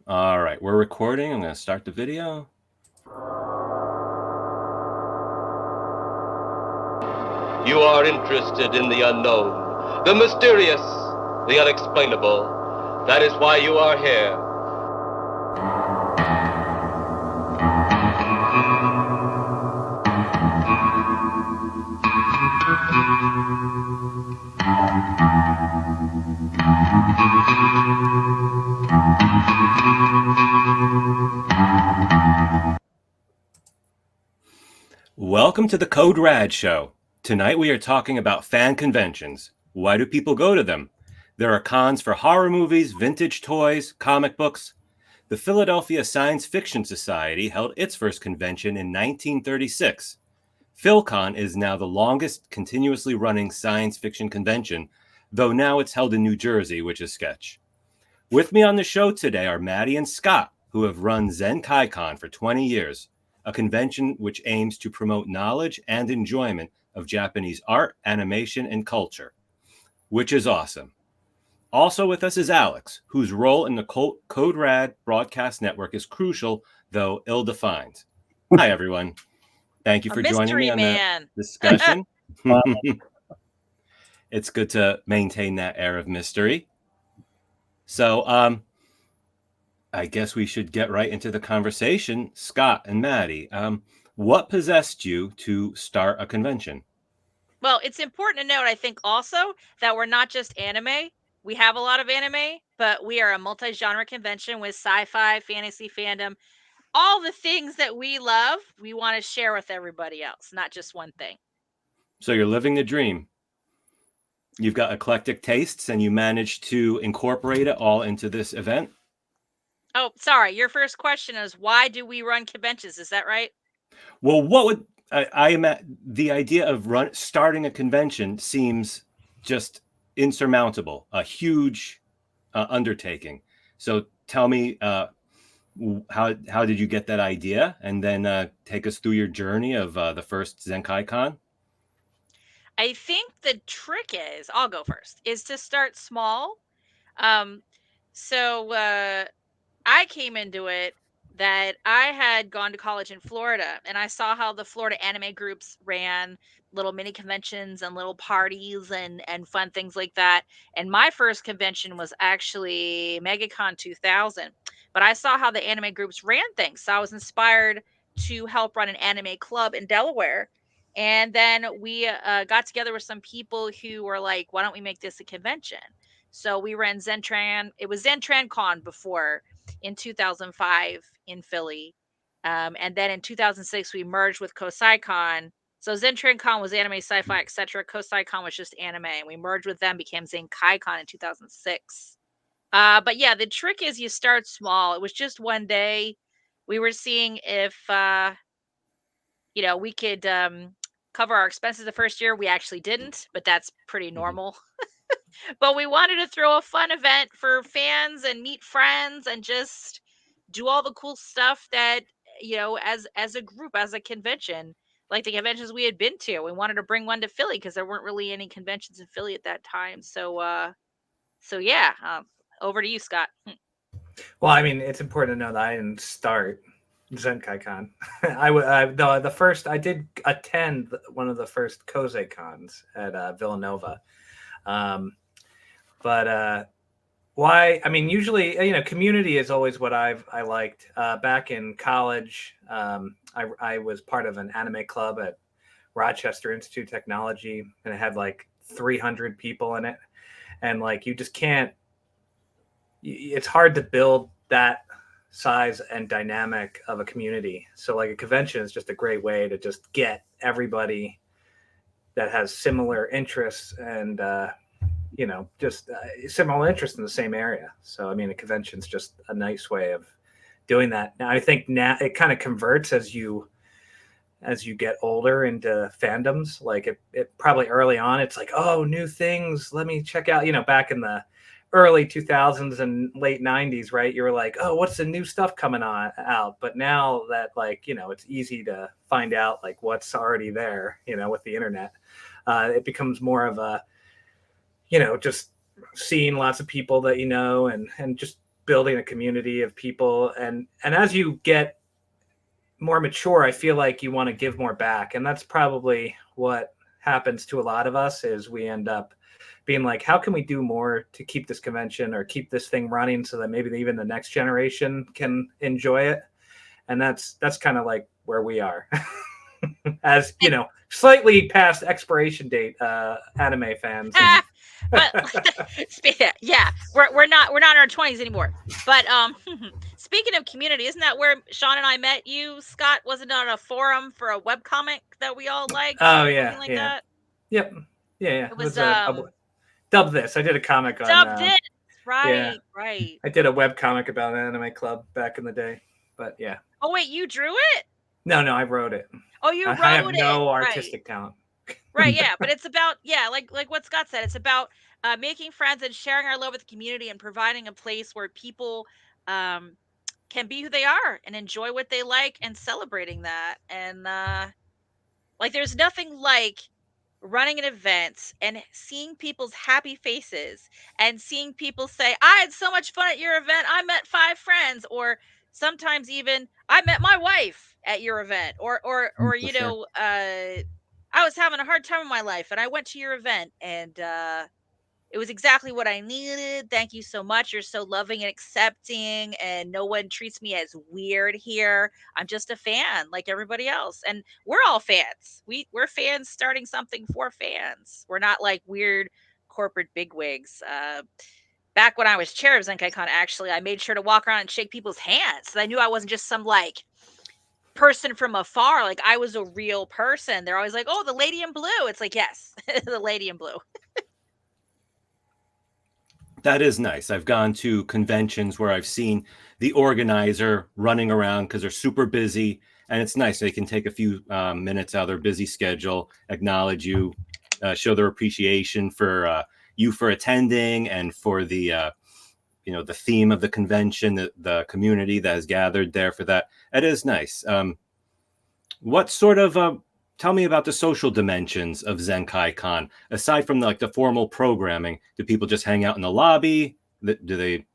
All right, we're recording. I'm going to start the video. You are interested in the unknown, the mysterious, the unexplainable. That is why you are here. Welcome to the Code Rad Show. Tonight we are talking about fan conventions. Why do people go to them? There are cons for horror movies, vintage toys, comic books. The Philadelphia Science Fiction Society held its first convention in 1936. PhilCon is now the longest continuously running science fiction convention, though now it's held in New Jersey, which is sketch. With me on the show today are Maddie and Scott, who have run Zenkaikon for 20 years, a convention which aims to promote knowledge and enjoyment of Japanese art, animation, and culture, which is awesome. Also with us is Alex, whose role in the Code Rad broadcast network is crucial, though ill-defined. Hi, everyone. Thank you for joining me on the discussion. It's good to maintain that air of mystery. So, I guess we should get right into the conversation. Scott and Maddie, what possessed you to start a convention? Well, it's important to note, I think, also that we're not just anime. We have a lot of anime, but we are a multi-genre convention with sci-fi, fantasy fandom, all the things that we love, we want to share with everybody else, not just one thing. So you're living the dream. You've got eclectic tastes and you managed to incorporate it all into this event? Oh, sorry. Your first question is, why do we run conventions? Is that right? Well, what would the idea of starting a convention seems just insurmountable, a huge undertaking. So tell me, how did you get that idea, and then take us through your journey of the first Zenkaikon? I think the trick is, I'll go first, is to start small. So I came into it that I had gone to college in Florida, and I saw how the Florida anime groups ran little mini conventions and little parties and fun things like that. And my first convention was actually MegaCon 2000. But I saw how the anime groups ran things, so I was inspired to help run an anime club in Delaware. And then we got together with some people who were like, "Why don't we make this a convention?" So we ran Zentran. It was Zentran Con before, in 2005 in Philly. And then in 2006, we merged with Kosaikon. So Zentran Con was anime, sci-fi, etc. Kosaikon was just anime. And we merged with them, became Zenkaikon in 2006. But yeah, the trick is you start small. It was just one day. We were seeing if, we could cover our expenses the first year. We actually didn't, but that's pretty normal. But we wanted to throw a fun event for fans and meet friends and just do all the cool stuff that, as a group, as a convention, like the conventions we had been to. We wanted to bring one to Philly because there weren't really any conventions in Philly at that time. So yeah, over to you, Scott. Well, I mean, it's important to know that I didn't start Zenkaikon. I did attend one of the first Kosei cons at Villanova. But why? I mean, usually, community is always what I liked. Back in college, I was part of an anime club at Rochester Institute of Technology, and it had like 300 people in it. And like, you just can't, it's hard to build that size and dynamic of a community. So like a convention is just a great way to just get everybody that has similar interests and, just similar interest in the same area. So, I mean, a convention is just a nice way of doing that. Now, I think now it kind of converts as you get older into fandoms. Like it probably early on, it's like, oh, new things. Let me check out, back in the early 2000s and late 90s, right? You were like, oh, what's the new stuff coming out? But now that it's easy to find out like what's already there, with the internet, it becomes more of a, just seeing lots of people that and just building a community of people, and as you get more mature, I feel like you want to give more back, and that's probably what happens to a lot of us. Is we end up being like, how can we do more to keep this convention or keep this thing running so that maybe even the next generation can enjoy it? And that's kind of like where we are. As you know, slightly past expiration date anime fans. But yeah, we're not in our 20s anymore. But speaking of community, isn't that where Sean and I met you, Scott? Wasn't it on a forum for a webcomic that we all liked? Oh yeah, Something like that. Yep, yeah. It was Dub This. I did a comic on. Dub This. Yeah. Right. I did a web comic about an anime club back in the day, but yeah. Oh wait, you drew it? No, I wrote it. Oh, you wrote it. I have no artistic talent. Right, yeah, but it's about like what Scott said. It's about making friends and sharing our love with the community and providing a place where people can be who they are and enjoy what they like and celebrating that. And like, there's nothing like running an event and seeing people's happy faces and seeing people say, I had so much fun at your event. I met 5 friends, or sometimes even I met my wife at your event, or you know, I was having a hard time in my life and I went to your event and it was exactly what I needed. Thank you so much. You're so loving and accepting, and no one treats me as weird here. I'm just a fan like everybody else. And we're all fans. We're fans starting something for fans. We're not like weird corporate bigwigs. Back when I was chair of Zenkaikon, actually, I made sure to walk around and shake people's hands. So I knew I wasn't just some like person from afar. Like, I was a real person. They're always like, oh, the lady in blue. It's like, yes, the lady in blue. That is nice. I've gone to conventions where I've seen the organizer running around because they're super busy, and it's nice. They can take a few minutes out of their busy schedule, acknowledge you, show their appreciation for you for attending and for the the theme of the convention, the community that has gathered there for that. It is nice. What sort of tell me about the social dimensions of Zenkaikon. Aside from the formal programming, do people just hang out in the lobby? Do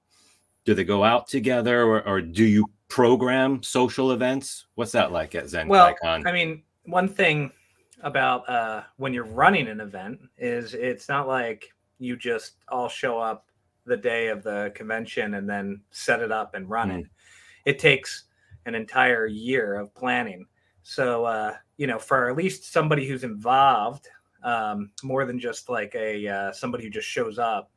they go out together, or do you program social events? What's that like at Zenkaikon? Well, I mean, one thing about when you're running an event is it's not like you just all show up the day of the convention and then set it up and run it. It takes an entire year of planning. So, for at least somebody who's involved, more than just like somebody who just shows up,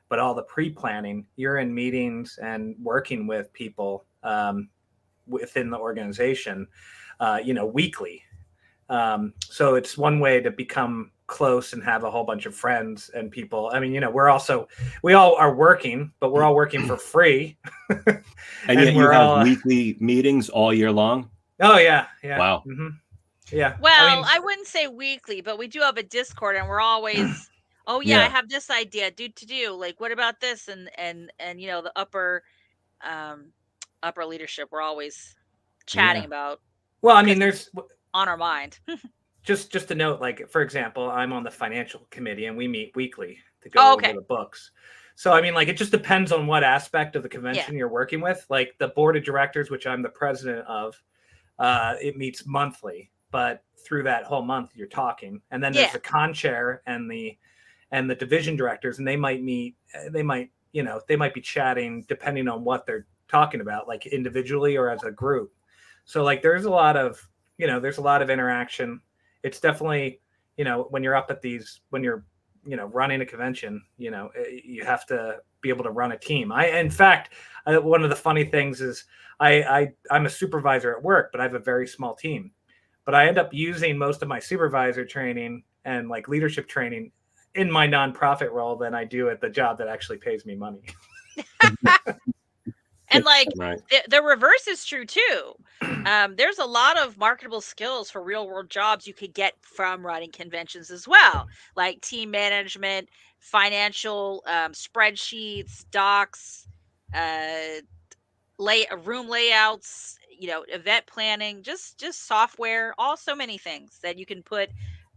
but all the pre-planning, you're in meetings and working with people within the organization, weekly. So it's one way to become close and have a whole bunch of friends and people. I mean, we all are working, but we're all working for free. and yet you have weekly meetings all year long? Oh yeah. Wow. Mm-hmm. Yeah. Well, I wouldn't say weekly, but we do have a Discord, and we're always, I have this idea, do. Like, what about this? And the upper leadership, we're always chatting about. Well, I mean, there's on our mind. just to note, like, for example, I'm on the financial committee, and we meet weekly to go over the books. So, I mean, like, it just depends on what aspect of the convention you're working with. Like the board of directors, which I'm the president of. It meets monthly, but through that whole month you're talking, and then there's the con chair and the division directors, and they might meet. They might be chatting depending on what they're talking about, like individually or as a group. So like there's a lot of interaction. It's definitely when you're up at these, when you're running a convention, you have to be able to run a team. In fact, one of the funny things is I'm a supervisor at work, but I have a very small team. But I end up using most of my supervisor training and like leadership training in my nonprofit role than I do at the job that actually pays me money. And like the reverse is true too. There's a lot of marketable skills for real world jobs you could get from running conventions as well, like team management, financial spreadsheets, docs, room layouts, event planning, just software, so many things that you can put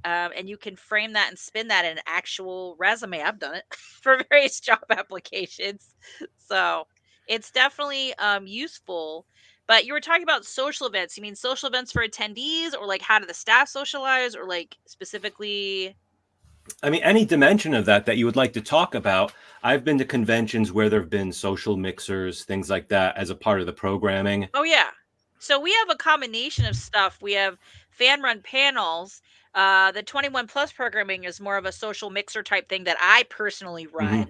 and you can frame that and spin that in an actual resume. I've done it for various job applications. So It's definitely useful. But you were talking about social events. You mean social events for attendees, or like how do the staff socialize, or like specifically? I mean, any dimension of that you would like to talk about. I've been to conventions where there have been social mixers, things like that, as a part of the programming. Oh yeah. So we have a combination of stuff. We have fan run panels. The 21 plus programming is more of a social mixer type thing that I personally Hmm.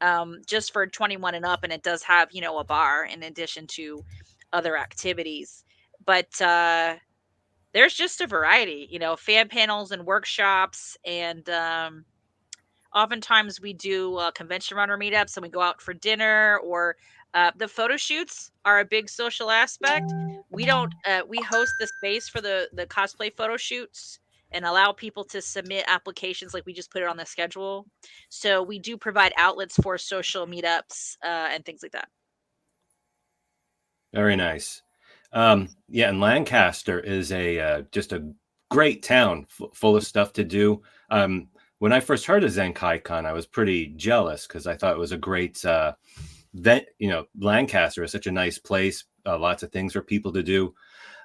run, just for 21 and up, and it does have, a bar in addition to other activities. But there's just a variety, fan panels and workshops, and oftentimes we do convention runner meetups and we go out for dinner, or the photo shoots are a big social aspect. We don't we host the space for the cosplay photo shoots and allow people to submit applications, like we just put it on the schedule. So we do provide outlets for social meetups and things like that. Very nice. Yeah, and Lancaster is just a great town, full of stuff to do. When I first heard of Zenkaikon, I was pretty jealous because I thought it was a great event. Lancaster is such a nice place, lots of things for people to do.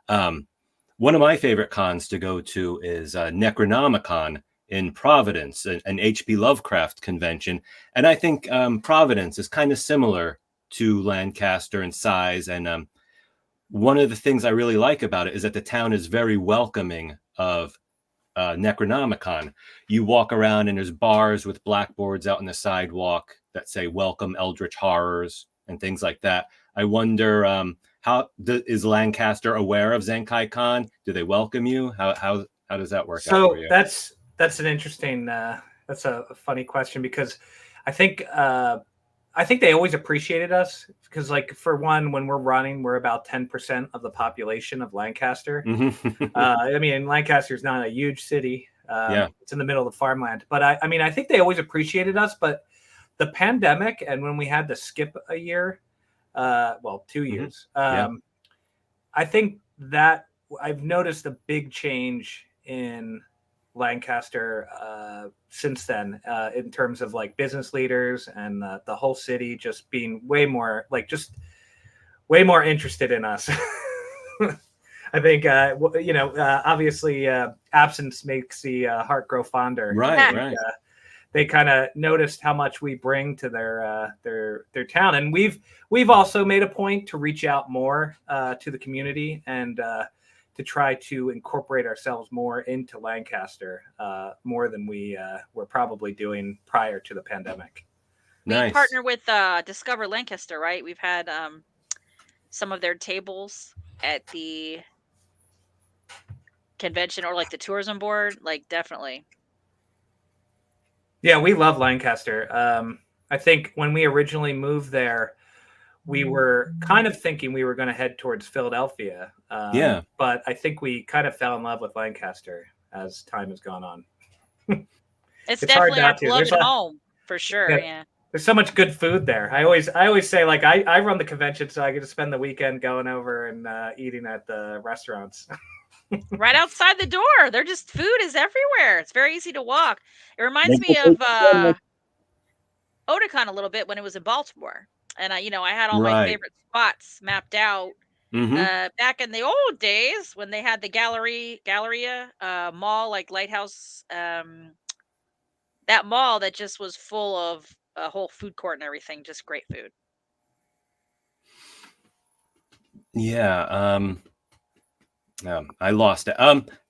One of my favorite cons to go to is Necronomicon in Providence, an H.P. Lovecraft convention. And I think Providence is kind of similar to Lancaster in size. And one of the things I really like about it is that the town is very welcoming of Necronomicon. You walk around and there's bars with blackboards out on the sidewalk that say "Welcome Eldritch Horrors" and things like that. I wonder is Lancaster aware of Zenkaikon? Do they welcome you? How does that work out for So you? that's an interesting that's a funny question, because I think they always appreciated us, because, like, for one, when we're running, we're about 10% of the population of Lancaster. I mean, Lancaster is not a huge city. Yeah. It's in the middle of the farmland. But I mean, I think they always appreciated us. But the pandemic, and when we had to skip a year, 2 years, Yeah. I think that I've noticed a big change in Lancaster since then, in terms of like business leaders and the whole city just being way more interested in us. I think obviously absence makes the heart grow fonder. Right, right. They kind of noticed how much we bring to their town, and we've also made a point to reach out more to the community, and to try to incorporate ourselves more into Lancaster, more than we were probably doing prior to the pandemic. Nice. We partner with Discover Lancaster, right? We've had some of their tables at the convention, or like the tourism board, like definitely. Yeah, we love Lancaster. I think when we originally moved there, we were kind of thinking we were going to head towards Philadelphia. Yeah. But I think we kind of fell in love with Lancaster as time has gone on. It's definitely our beloved There's home, for sure. Yeah. There's so much good food there. I always say, like, I run the convention so I get to spend the weekend going over and eating at the restaurants. Right outside the door. They're just, food is everywhere. It's very easy to walk. It reminds me of Otakon a little bit when it was in Baltimore. And I had all my favorite spots mapped out back in the old days when they had the Galleria mall, like Lighthouse, that mall that just was full of a whole food court and everything, just great food. Yeah. I lost it.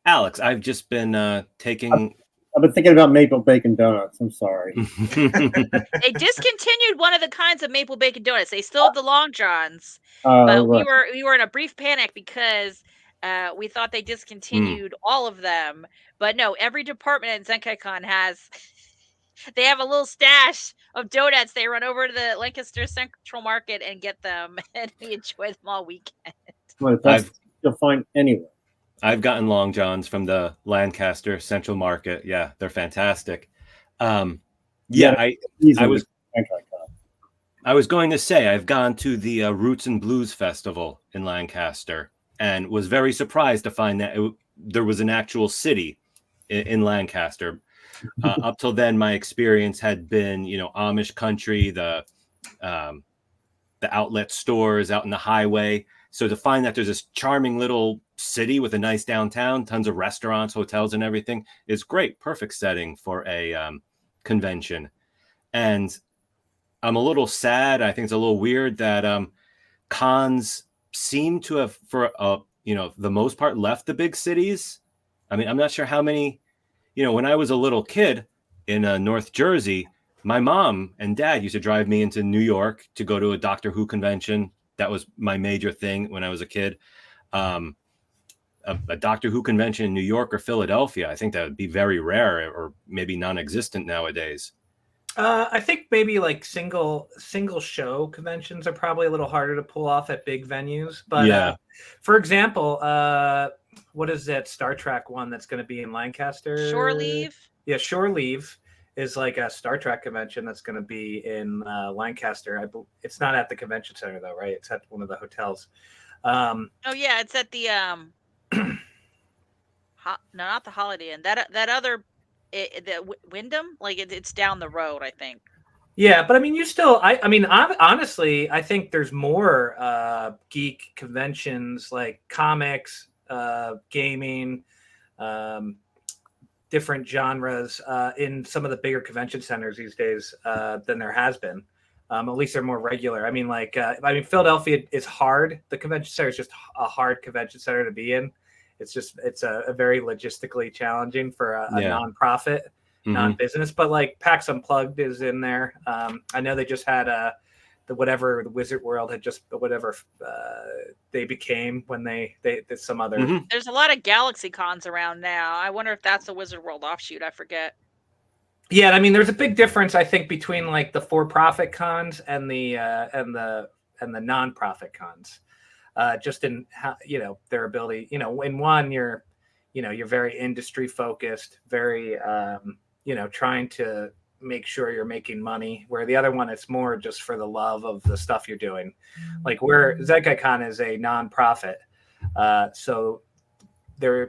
Alex, I've just been taking. I've been thinking about maple bacon donuts. I'm sorry. They discontinued one of the kinds of maple bacon donuts. They still have the Long Johns, but right. we were in a brief panic because we thought they discontinued all of them. But no, every department at Zenkaikon has. They have a little stash of donuts. They run over to the Lancaster Central Market and get them, and we enjoy them all weekend. Well, that's you'll find anywhere. I've gotten Long Johns from the Lancaster Central Market. Yeah, they're fantastic. I was going to say I've gone to the Roots and Blues Festival in Lancaster and was very surprised to find that there was an actual city in Lancaster. Up till then, my experience had been, Amish country, the the outlet stores out in the highway. So to find that there's this charming little city with a nice downtown, tons of restaurants, hotels, and everything is great. Perfect setting for a convention. And I'm a little sad. I think it's a little weird that cons seem to have, for the most part, left the big cities. I mean, I'm not sure how many. When I was a little kid in North Jersey, my mom and dad used to drive me into New York to go to a Doctor Who convention. That was my major thing when I was a kid. A Doctor Who convention in New York or Philadelphia, I think that would be very rare or maybe non-existent nowadays. I think maybe like single show conventions are probably a little harder to pull off at big venues. But for example, what is that Star Trek one that's going to be in Lancaster? Shore Leave. Yeah, Shore Leave is like a Star Trek convention that's going to be in Lancaster. It's not at the convention center though, right? It's at one of the hotels. Oh yeah, it's at the no, not the Holiday Inn. That other. The Wyndham, like it's down the road, I think. Yeah, but I mean, honestly, I think there's more geek conventions like comics, gaming, different genres in some of the bigger convention centers these days than there has been. At least they're more regular. I mean, Philadelphia is hard. The convention center is just a hard convention center to be in. It's a very logistically challenging for a nonprofit, non-business. But like PAX Unplugged is in there. I know they just had the Wizard World had just they became when they some other. Mm-hmm. There's a lot of Galaxy Cons around now. I wonder if that's a Wizard World offshoot. I forget. Yeah, I mean, there's a big difference, I think, between like the for-profit cons and the non-profit cons. Just in how, their ability, in one, you're very industry focused, very, trying to make sure you're making money, where the other one, it's more just for the love of the stuff you're doing. Like where Zenkaikon is a nonprofit. So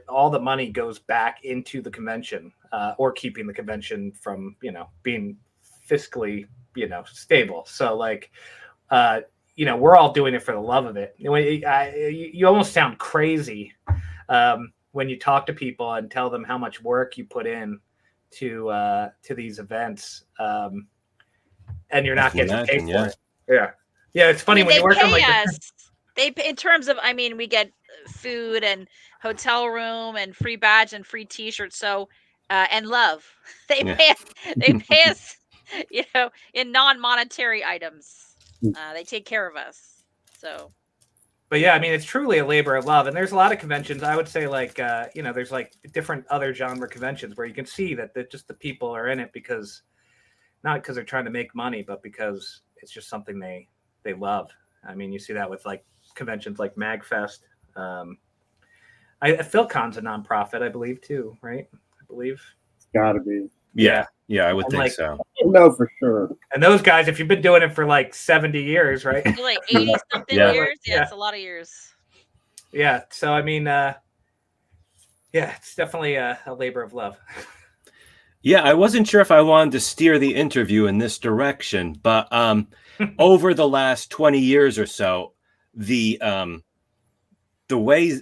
all the money goes back into the convention or keeping the convention from, being fiscally, stable. So like, we're all doing it for the love of it. You almost sound crazy when you talk to people and tell them how much work you put in to these events, and you're not getting paid for it. Yeah. It's funny when you work on like in terms of, we get food and hotel room and free badge and free T-shirts. So and love, they pay us, in non-monetary items. They take care of us. So, but yeah, it's truly a labor of love. And there's a lot of conventions. I would say like, there's like different other genre conventions where you can see that just the people are in it not because they're trying to make money, but because it's just something they love. You see that with like conventions like MagFest. PhilCon's a nonprofit, I believe too, right? I believe. It's gotta be. Yeah, I would think so. I know for sure. And those guys, if you've been doing it for like 70 years, right? Like 80 something years. Yeah, it's a lot of years. Yeah. So it's definitely a labor of love. Yeah, I wasn't sure if I wanted to steer the interview in this direction, but over the last 20 years or so, the way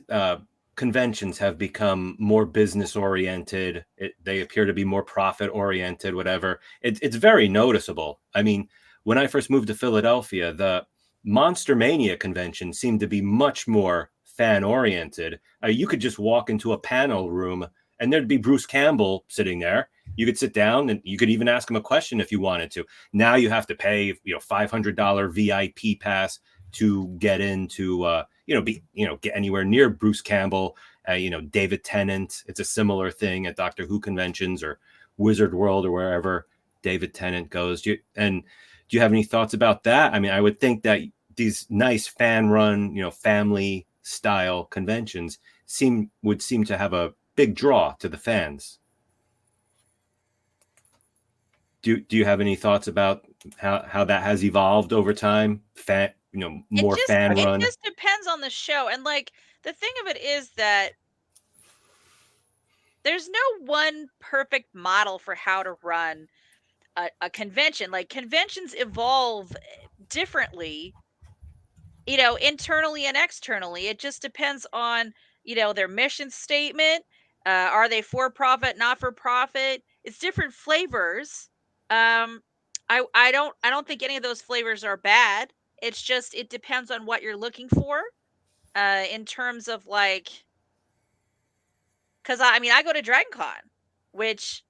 conventions have become more business oriented. They appear to be more profit oriented, whatever. It's very noticeable. When I first moved to Philadelphia, the Monster Mania convention seemed to be much more fan oriented. You could just walk into a panel room and there'd be Bruce Campbell sitting there. You could sit down and you could even ask him a question if you wanted to. Now you have to pay, $500 VIP pass to get into, get anywhere near Bruce Campbell, David Tennant. It's a similar thing at Doctor Who conventions or Wizard World or wherever David Tennant goes. Do you have any thoughts about that? I would think that these nice fan-run, family-style conventions would seem to have a big draw to the fans. Do you have any thoughts about how that has evolved over time? More fan run. It just depends on the show. And like the thing of it is that there's no one perfect model for how to run a convention. Like conventions evolve differently internally and externally. It just depends on, their mission statement. Are they for profit, not for profit? It's different flavors. Um, I don't think any of those flavors are bad. It's just it depends on what you're looking for. In terms of like, because I mean I go to DragonCon, which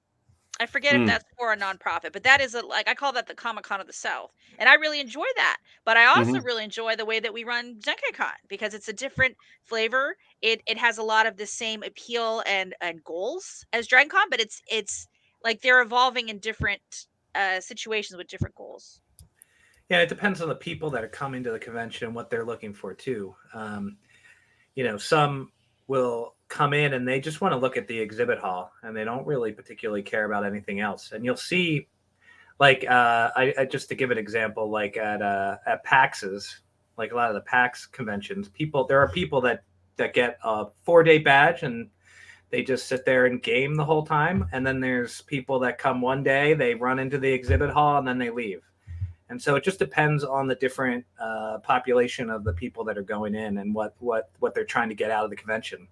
I forget if Mm. that's for a nonprofit, but that is like I call that the Comic Con of the South, and I really enjoy that. But I also Hmm. really enjoy the way that we run Zenkaikon because it's a different flavor. It has a lot of the same appeal and goals as DragonCon, but it's like they're evolving in different situations with different goals. Yeah, it depends on the people that are coming to the convention and what they're looking for too. Some will come in and they just want to look at the exhibit hall and they don't really particularly care about anything else. And you'll see, like, I just to give an example, like at PAX's, like a lot of the PAX conventions, there are people that get a 4-day badge and they just sit there and game the whole time. And then there's people that come one day, they run into the exhibit hall, and then they leave. And so it just depends on the different population of the people that are going in and what they're trying to get out of the convention.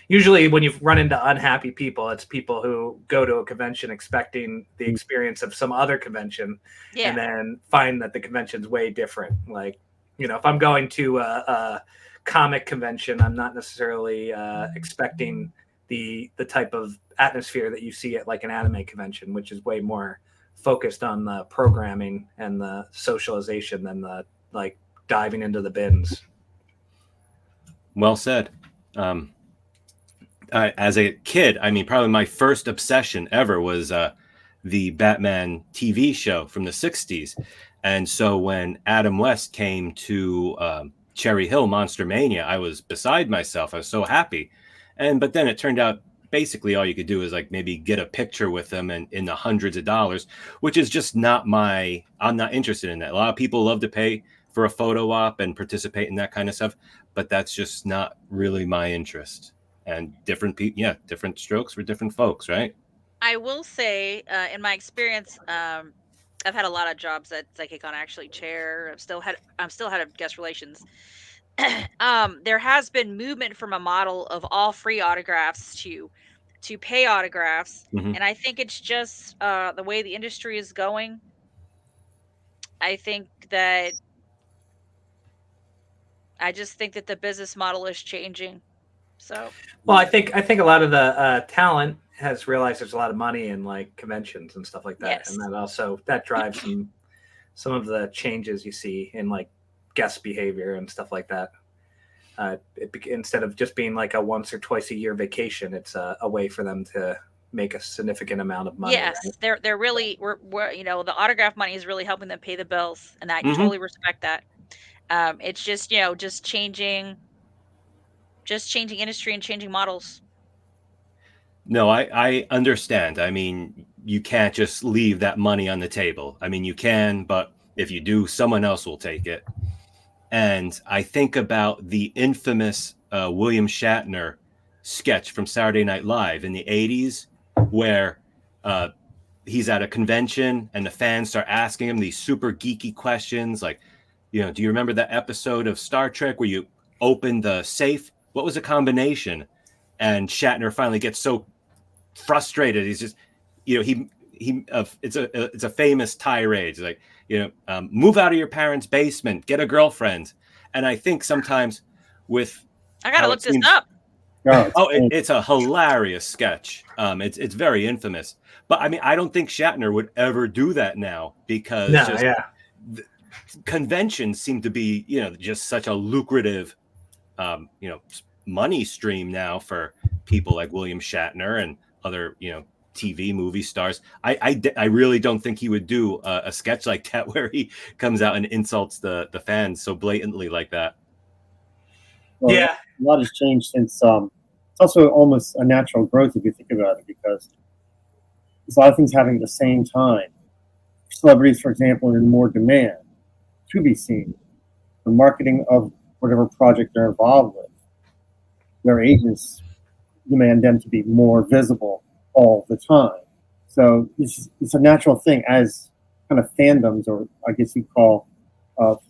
Usually when you run into unhappy people, it's people who go to a convention expecting the experience of some other convention and then find that the convention's way different. Like, if I'm going to a comic convention, I'm not necessarily expecting the type of atmosphere that you see at like an anime convention, which is way more focused on the programming and the socialization than the like diving into the bins. Well said. As a kid, I mean, probably my first obsession ever was the Batman TV show from the 60s. And so when Adam West came to Cherry Hill Monster Mania, I was beside myself. I was so happy. But then it turned out basically all you could do is like maybe get a picture with them and in the hundreds of dollars, which is just not I'm not interested in that. A lot of people love to pay for a photo op and participate in that kind of stuff, but that's just not really my interest. And different people, different strokes for different folks, right? I will say, in my experience, I've had a lot of jobs at Zenkaikon. Actually, chair. I'm still head of guest relations. There has been movement from a model of all free autographs to pay autographs, Mhm. and I think it's just the way the industry is going. I think that I just think that the business model is changing. So, Well, I think a lot of the talent has realized there's a lot of money in like conventions and stuff like that, yes. and that drives some of the changes you see in like guest behavior and stuff like that. Instead of just being like a once or twice a year vacation, it's a way for them to make a significant amount of money. Yes, Right? they're really we're the autograph money is really helping them pay the bills, and I Mhm. totally respect that. It's just just changing industry and changing models. No, I understand. I mean, you can't just leave that money on the table. I mean, you can, but if you do, someone else will take it. And I think about the infamous William Shatner sketch from Saturday Night Live in the 80s, where he's at a convention and the fans start asking him these super geeky questions like, do you remember that episode of Star Trek where you opened the safe? What was the combination? And Shatner finally gets so frustrated. He's just, it's a famous tirade. It's like, move out of your parents' basement, get a girlfriend. And I think sometimes with I gotta how look it this seems, up. it's a hilarious sketch. It's very infamous. But I mean, I don't think Shatner would ever do that now because conventions seem to be, just such a lucrative, money stream now for people like William Shatner and other, TV movie stars. I really don't think he would do a sketch like that where he comes out and insults the fans so blatantly like that. Well, Yeah. a lot has changed since. It's also almost a natural growth if you think about it, because there's a lot of things happening at the same time. Celebrities, for example, are in more demand to be seen. The marketing of whatever project they're involved with, their agents demand them to be more visible all the time. So it's a natural thing as kind of fandoms, or I guess you call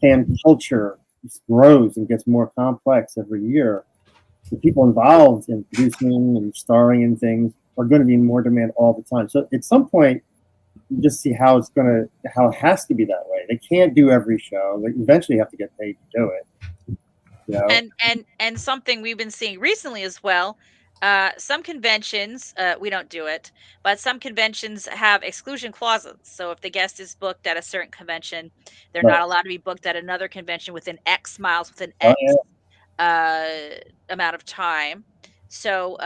fan culture, grows and gets more complex every year, the people involved in producing and starring in things are going to be in more demand all the time. So at some point, you just see how it has to be that way. They can't do every show. They eventually have to get paid to do it. You know? And something we've been seeing recently as well. Some conventions, we don't do it, but some conventions have exclusion clauses. So if the guest is booked at a certain convention, they're Right. not allowed to be booked at another convention within X miles, within Oh, X amount of time. So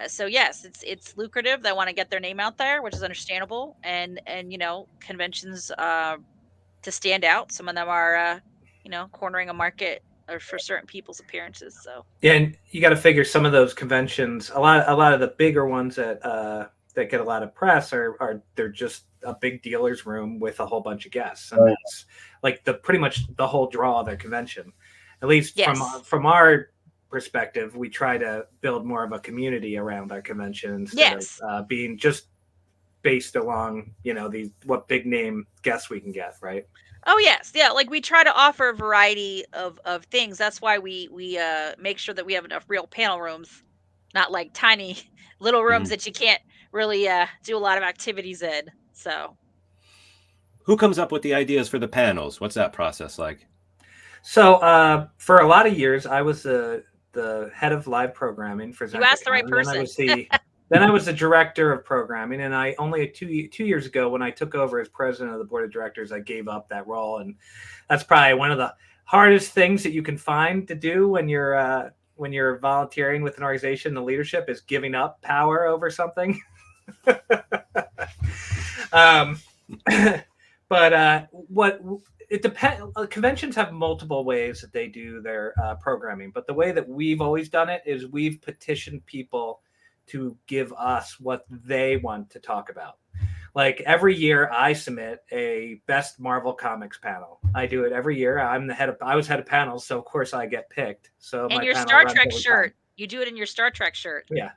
so yes, it's lucrative. They want to get their name out there, which is understandable. And conventions to stand out. Some of them are cornering a market or for certain people's appearances. So Yeah, and you got to figure some of those conventions, a lot of the bigger ones that get a lot of press are they're just a big dealer's room with a whole bunch of guests, and Right. that's like pretty much the whole draw of their convention. At least yes. from our perspective, we try to build more of a community around our convention instead Yes. of being just based along these what big name guests we can get, right? Oh yes, yeah. Like we try to offer a variety of things. That's why we make sure that we have enough real panel rooms, not like tiny little rooms Mhm. that you can't really do a lot of activities in. So Who comes up with the ideas for the panels? What's that process like? So for a lot of years, I was the head of live programming for you asked the right Zenkaikon, and person. then I was the director of programming. And I only 2 years ago, when I took over as president of the board of directors, I gave up that role. And that's probably one of the hardest things that you can find to do when you're volunteering with an organization. The leadership is giving up power over something. But what it depends. Conventions have multiple ways that they do their programming, but the way that we've always done it is we've petitioned people to give us what they want to talk about. Like every year, I submit a best Marvel Comics panel. I do it every year. I was head of panels, so of course I get picked. So And my your panel Star runs Trek every shirt. time. You do it in your Star Trek shirt. Yeah,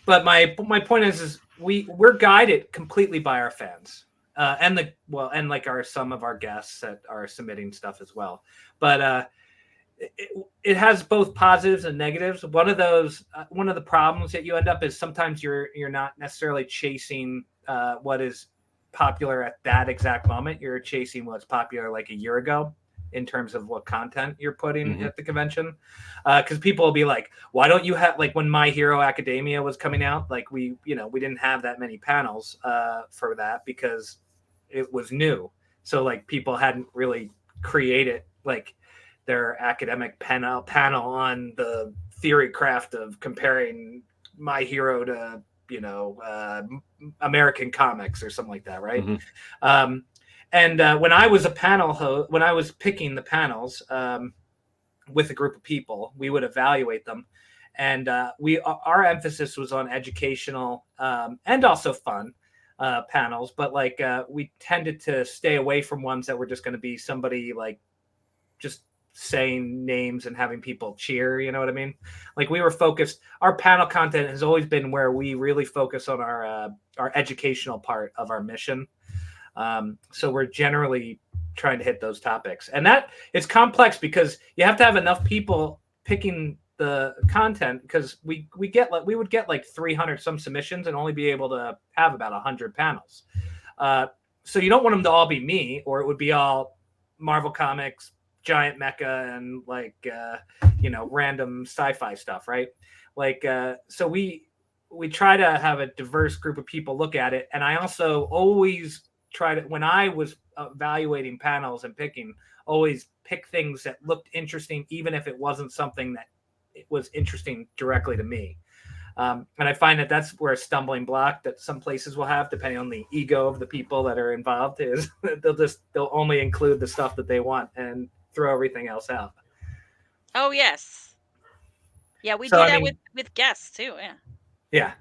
but my point is we're guided completely by our fans. And some of our guests that are submitting stuff as well. But it has both positives and negatives. One of the problems that you end up is sometimes you're not necessarily chasing what is popular at that exact moment. You're chasing what's popular like a year ago in terms of what content you're putting at the convention. Because people will be like, why don't you have, like when My Hero Academia was coming out, like we didn't have that many panels for that because it was new. So like people hadn't really created like their academic panel on the theory craft of comparing My Hero to American comics or something like that, right? And when I was a panel host, when I was picking the panels with a group of people, we would evaluate them, and our emphasis was on educational and also fun panels, but like we tended to stay away from ones that were just going to be somebody like just saying names and having people cheer, you know what I mean? Like we were focused, our panel content has always been where we really focus on our educational part of our mission. So we're generally trying to hit those topics, and that it's complex because you have to have enough people picking the content, because we would get like 300 some submissions and only be able to have about 100 panels. So you don't want them to all be me, or it would be all Marvel Comics, giant mecha, and like random sci-fi stuff, right? Like so we try to have a diverse group of people look at it. And I also always try to, when I was evaluating panels and picking, always pick things that looked interesting, even if it wasn't something that it was interesting directly to me. And I find that that's where a stumbling block that some places will have, depending on the ego of the people that are involved, is they'll only include the stuff that they want and throw everything else out. Oh yes. Yeah, we do that with guests too. Yeah.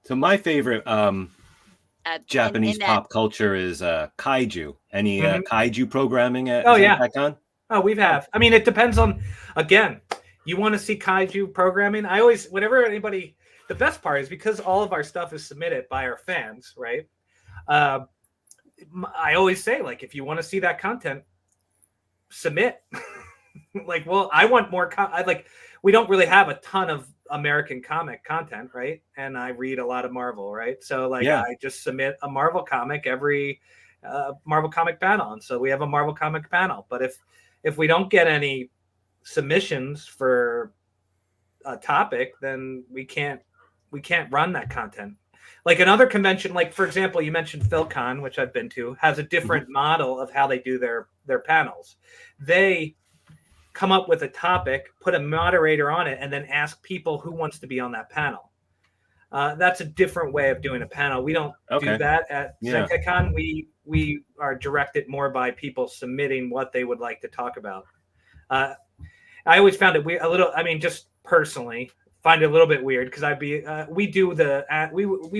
So my favorite Japanese pop culture is kaiju. Any kaiju programming at Zenkaikon? Oh, we've have. I mean, it depends on, again, you want to see kaiju programming. I always, whenever anybody, the best part is because all of our stuff is submitted by our fans, right? I always say, like, if you want to see that content, submit. Like, well, I want more. We don't really have a ton of American comic content, right? And I read a lot of Marvel, right? So like, Yeah. I just submit a Marvel comic every Marvel comic panel, and so we have a Marvel comic panel. But if we don't get any submissions for a topic, then we can't run that content. Like another convention, like for example, you mentioned PhilCon, which I've been to, has a different model of how they do their panels. They come up with a topic, put a moderator on it, and then ask people who wants to be on that panel. That's a different way of doing a panel. We don't do that at Zenkaikon. We are directed more by people submitting what they would like to talk about. I always found it just personally, find it a little bit weird because we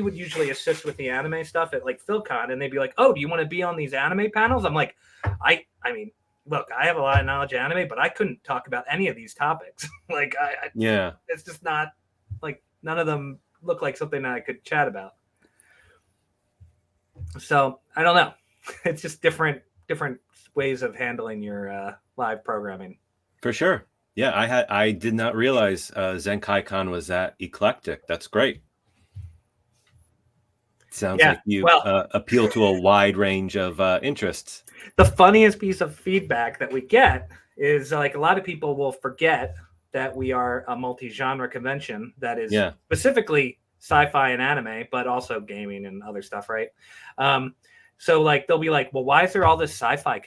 would usually assist with the anime stuff at like PhilCon, and they'd be like, "Oh, do you want to be on these anime panels?" I'm like, I mean, look, I have a lot of knowledge of anime, but I couldn't talk about any of these topics. Like, it's just not like none of them look like something that I could chat about. So I don't know. It's just different ways of handling your live programming. For sure. Yeah, I did not realize Zenkaikon was that eclectic. That's great. Sounds like you appeal to a wide range of interests. The funniest piece of feedback that we get is like a lot of people will forget that we are a multi-genre convention that is specifically sci-fi and anime, but also gaming and other stuff, right? So like they'll be like, well, why is there all this sci-fi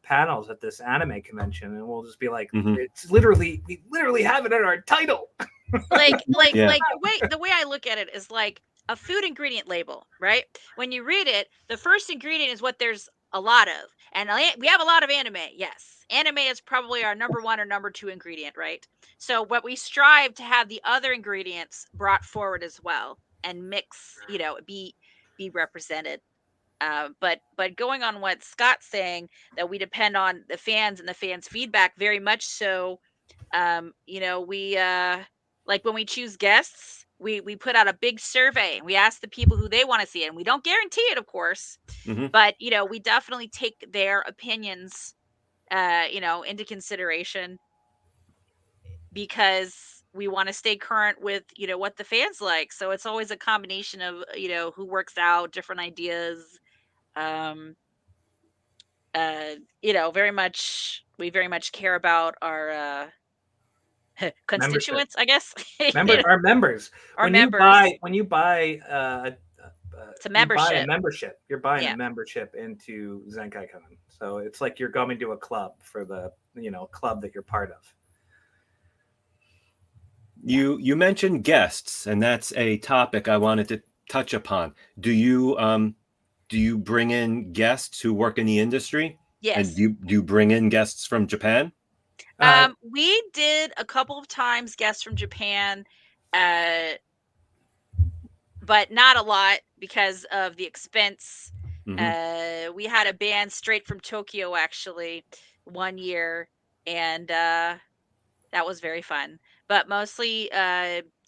panels at this anime convention? And we'll just be like, it's literally, we literally have it in our title. Like the way I look at it is like a food ingredient label, right? When you read it, the first ingredient is what there's a lot of. And we have a lot of anime. Yes. Anime is probably our number 1 or number 2 ingredient, right? So what we strive to have the other ingredients brought forward as well and mix, be represented. But going on what Scott's saying, that we depend on the fans and the fans' feedback very much so. We like when we choose guests, we put out a big survey. We ask the people who they want to see it, and we don't guarantee it, of course. But we definitely take their opinions into consideration, because we want to stay current with what the fans like. So it's always a combination of who works out, different ideas. We very much care about our constituents, I guess. Our members. When you buy it's a membership. You buy a membership. You're buying a membership into Zenkaikon. So it's like you're going to a club for the club that you're part of. You mentioned guests, and that's a topic I wanted to touch upon. Do you bring in guests who work in the industry? Yes. And do you bring in guests from Japan? We did a couple of times guests from Japan, but not a lot because of the expense. We had a band straight from Tokyo actually one year, and that was very fun. But mostly,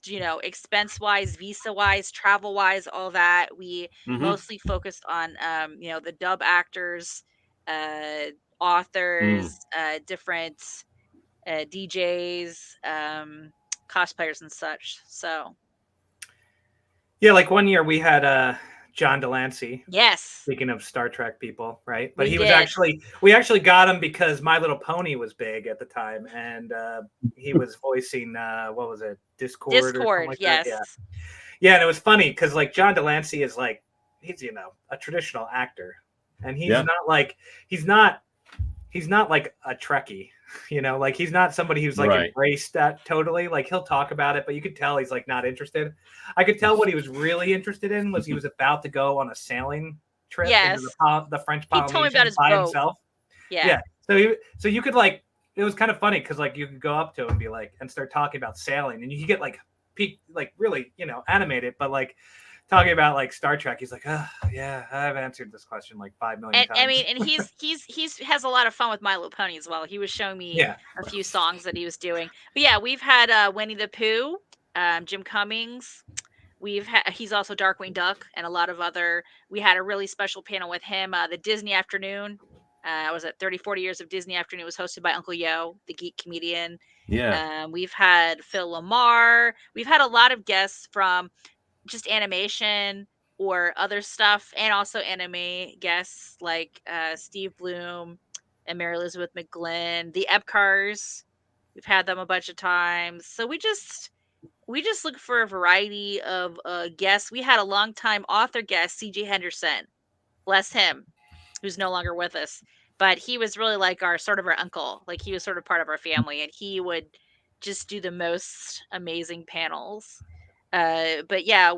expense-wise, visa-wise, travel-wise, all that, we mostly focused on, the dub actors, authors, different DJs, cosplayers and such. So yeah, like one year we had John Delancey. Yes. Speaking of Star Trek people, right? But we actually got him because My Little Pony was big at the time, and he was voicing what was it, Discord? Discord, like yes. That? Yeah, and it was funny because like John Delancey is like he's a traditional actor, and he's not like he's not like a Trekkie. Like he's not somebody who's like embraced that totally. Like he'll talk about it, but you could tell he's like not interested. I could tell what he was really interested in was he was about to go on a sailing trip into the French Polynesian by himself. Yeah. So you could like, it was kind of funny because like you could go up to him and be like, and start talking about sailing, and you could get like really animated, but like talking about like Star Trek, he's like, oh, yeah, I've answered this question like 5 million times. I mean, and he's has a lot of fun with My Little Pony as well. He was showing me a few songs that he was doing. But yeah, we've had Winnie the Pooh, Jim Cummings, He's also Darkwing Duck and a lot of other. We had a really special panel with him. The Disney Afternoon. Was it 30, 40 years of Disney Afternoon? It was hosted by Uncle Yo, the geek comedian. Yeah. We've had Phil Lamar. We've had a lot of guests from just animation or other stuff, and also anime guests like Steve Bloom and Mary Elizabeth McGlynn, the Epcars. We've had them a bunch of times. So we just look for a variety of guests. We had a longtime author guest, C.J. Henderson, bless him, who's no longer with us. But he was really like our uncle. Like he was sort of part of our family, and he would just do the most amazing panels. But yeah,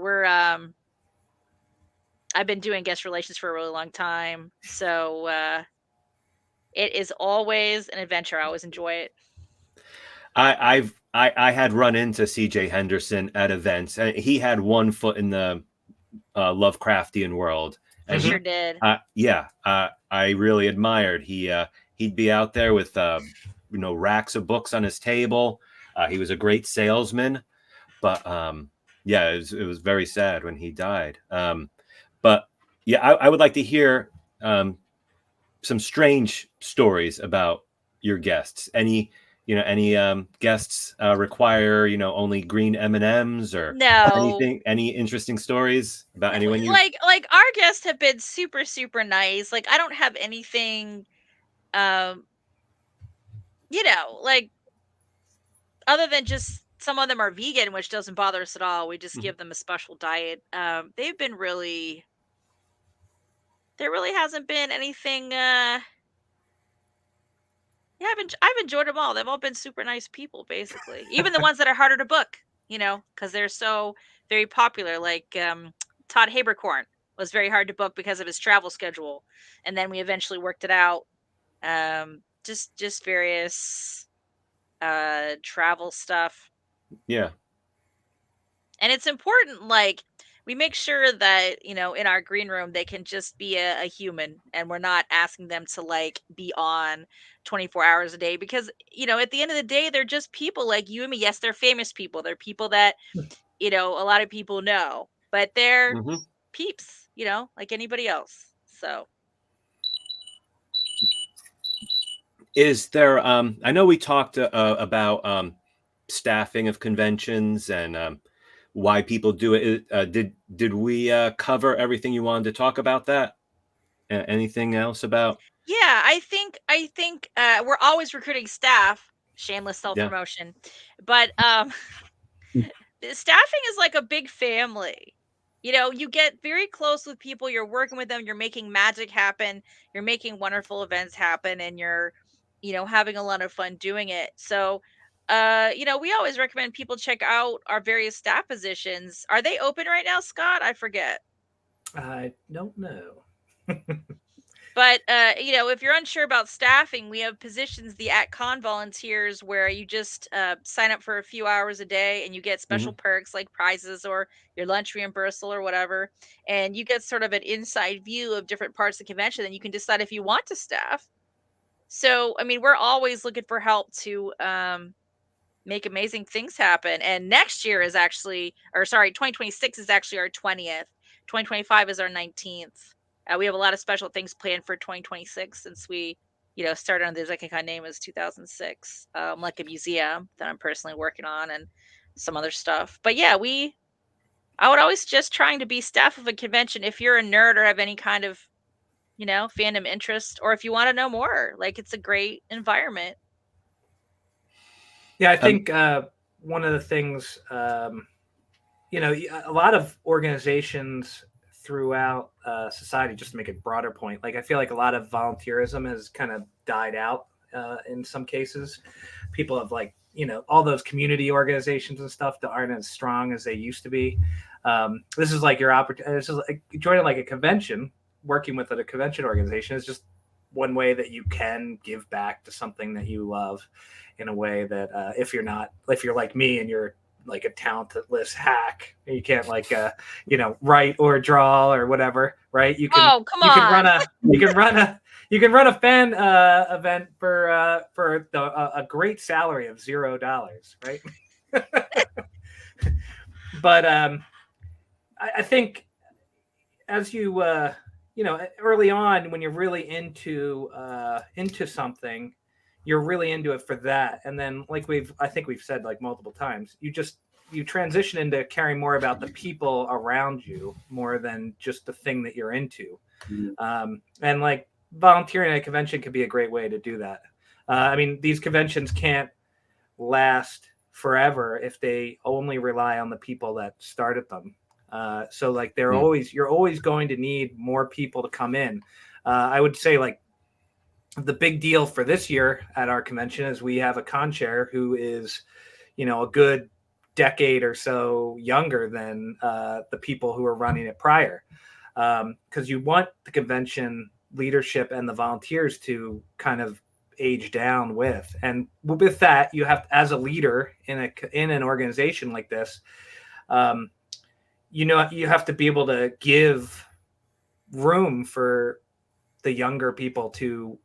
I've been doing guest relations for a really long time, so it is always an adventure. I always enjoy it. I had run into C.J. Henderson at events, and he had one foot in the Lovecraftian world. I sure did. I really admired. He'd be out there with racks of books on his table. He was a great salesman, but it was very sad when he died. But yeah, I would like to hear some strange stories about your guests. Any guests require only green M&Ms or anything? Any interesting stories about anyone? Like our guests have been super, super nice. Like I don't have anything, like other than just some of them are vegan, which doesn't bother us at all. We just give them a special diet. They've been really. There really hasn't been anything. Yeah, I've enjoyed them all. They've all been super nice people, basically. Even the ones that are harder to book, because they're so very popular. Like Todd Habercorn was very hard to book because of his travel schedule, and then we eventually worked it out. Just various travel stuff. Yeah. And it's important, like, we make sure that, in our green room, they can just be a human, and we're not asking them to, like, be on 24 hours a day because, at the end of the day, they're just people like you and me. Yes, they're famous people. They're people that, a lot of people know, but they're peeps, like anybody else. So. Is there, I know we talked about staffing of conventions and why people do it. Did we cover everything you wanted to talk about that? Anything else about? Yeah, I think we're always recruiting staff. Shameless self-promotion. But staffing is like a big family. You get very close with people, you're working with them, you're making magic happen, you're making wonderful events happen, and you're, having a lot of fun doing it. So, we always recommend people check out our various staff positions. Are they open right now, Scott? I forget. I don't know. But, if you're unsure about staffing, we have positions, the @con volunteers, where you just sign up for a few hours a day and you get special perks like prizes or your lunch reimbursal or whatever. And you get sort of an inside view of different parts of the convention, and you can decide if you want to staff. So, I mean, we're always looking for help to make amazing things happen. And next year is 2026 is actually our 20th. 2025 is our 19th. We have a lot of special things planned for 2026 since we, started on the Zenkaikon name as 2006, like a museum that I'm personally working on and some other stuff. But yeah, I would always just trying to be staff of a convention. If you're a nerd or have any kind of, fandom interest, or if you want to know more, like, it's a great environment. Yeah, I think one of the things, a lot of organizations throughout society, just to make a broader point, like I feel like a lot of volunteerism has kind of died out in some cases. People have all those community organizations and stuff that aren't as strong as they used to be. This is like your opportunity. This is like joining like a convention, working with a convention organization is just one way that you can give back to something that you love in a way that if you're like me and you're like a talentless hack, you can't write or draw or whatever, right? You can run a fan event for a great salary of $0, right? But I think as you early on when you're really into something, you're really into it for that, and then like I think we've said like multiple times, you transition into caring more about the people around you more than just the thing that you're into. And like volunteering at a convention could be a great way to do that. I mean, these conventions can't last forever if they only rely on the people that started them. So like you're always going to need more people to come in. I would say like the big deal for this year at our convention is we have a con chair who is, a good decade or so younger than the people who are running it prior. Because you want the convention leadership and the volunteers to kind of age down with. And with that, you have, as a leader in an organization like this, you have to be able to give room for the younger people to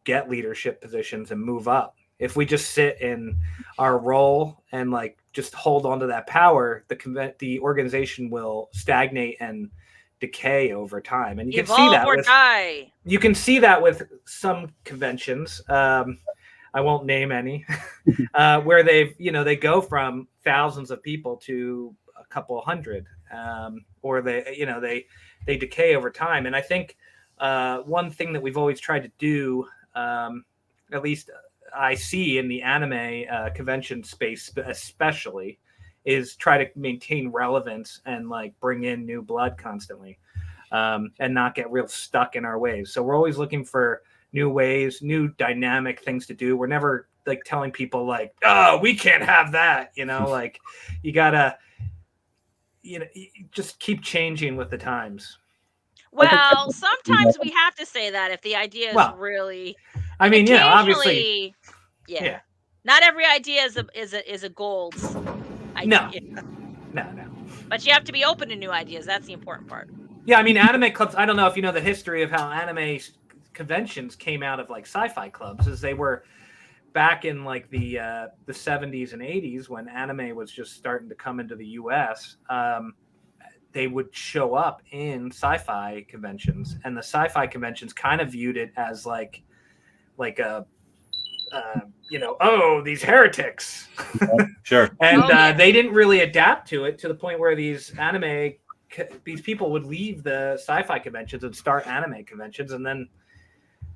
get leadership positions and move up. If we just sit in our role and like just hold on to that power, the organization will stagnate and decay over time. And you can see that with some conventions. I won't name any, where they go from thousands of people to a couple hundred, or they decay over time. And I think one thing that we've always tried to do, at least I see in the anime convention space especially, is try to maintain relevance and like bring in new blood constantly, and not get real stuck in our ways. So we're always looking for new ways, new dynamic things to do. We're never like telling people like, oh, we can't have that, like you gotta, just keep changing with the times. Well, sometimes we have to say that if the idea is really, I mean, obviously, yeah. Not every idea is a gold idea. No. But you have to be open to new ideas. That's the important part. Yeah, I mean, anime clubs, I don't know if you know the history of how anime conventions came out of like sci-fi clubs, is they were back in like the 70s and 80s when anime was just starting to come into the US. They would show up in sci-fi conventions, and the sci-fi conventions kind of viewed it as like a these heretics. Sure. And they didn't really adapt to it to the point where these people would leave the sci-fi conventions and start anime conventions. And then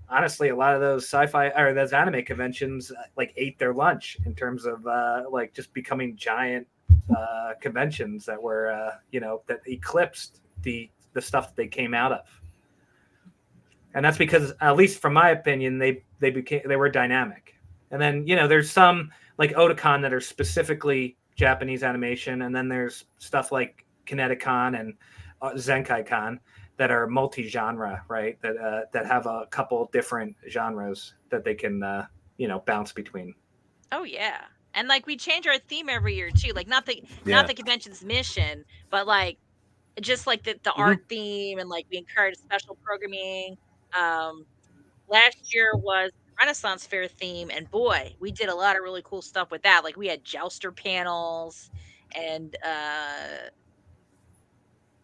honestly, a lot of those those anime conventions like ate their lunch in terms of like just becoming giant conventions that were that eclipsed the stuff that they came out of. And that's because, at least from my opinion, they were dynamic. And then there's some like Otakon that are specifically Japanese animation, and then there's stuff like Kineticon and Zenkaikon that are multi-genre, right? That have a couple different genres that they can bounce between. Oh yeah. And like we change our theme every year too. Like not the convention's mission, but like just like the art theme, and like we encourage special programming. Last year was Renaissance Fair theme, and boy, we did a lot of really cool stuff with that. Like we had jouster panels and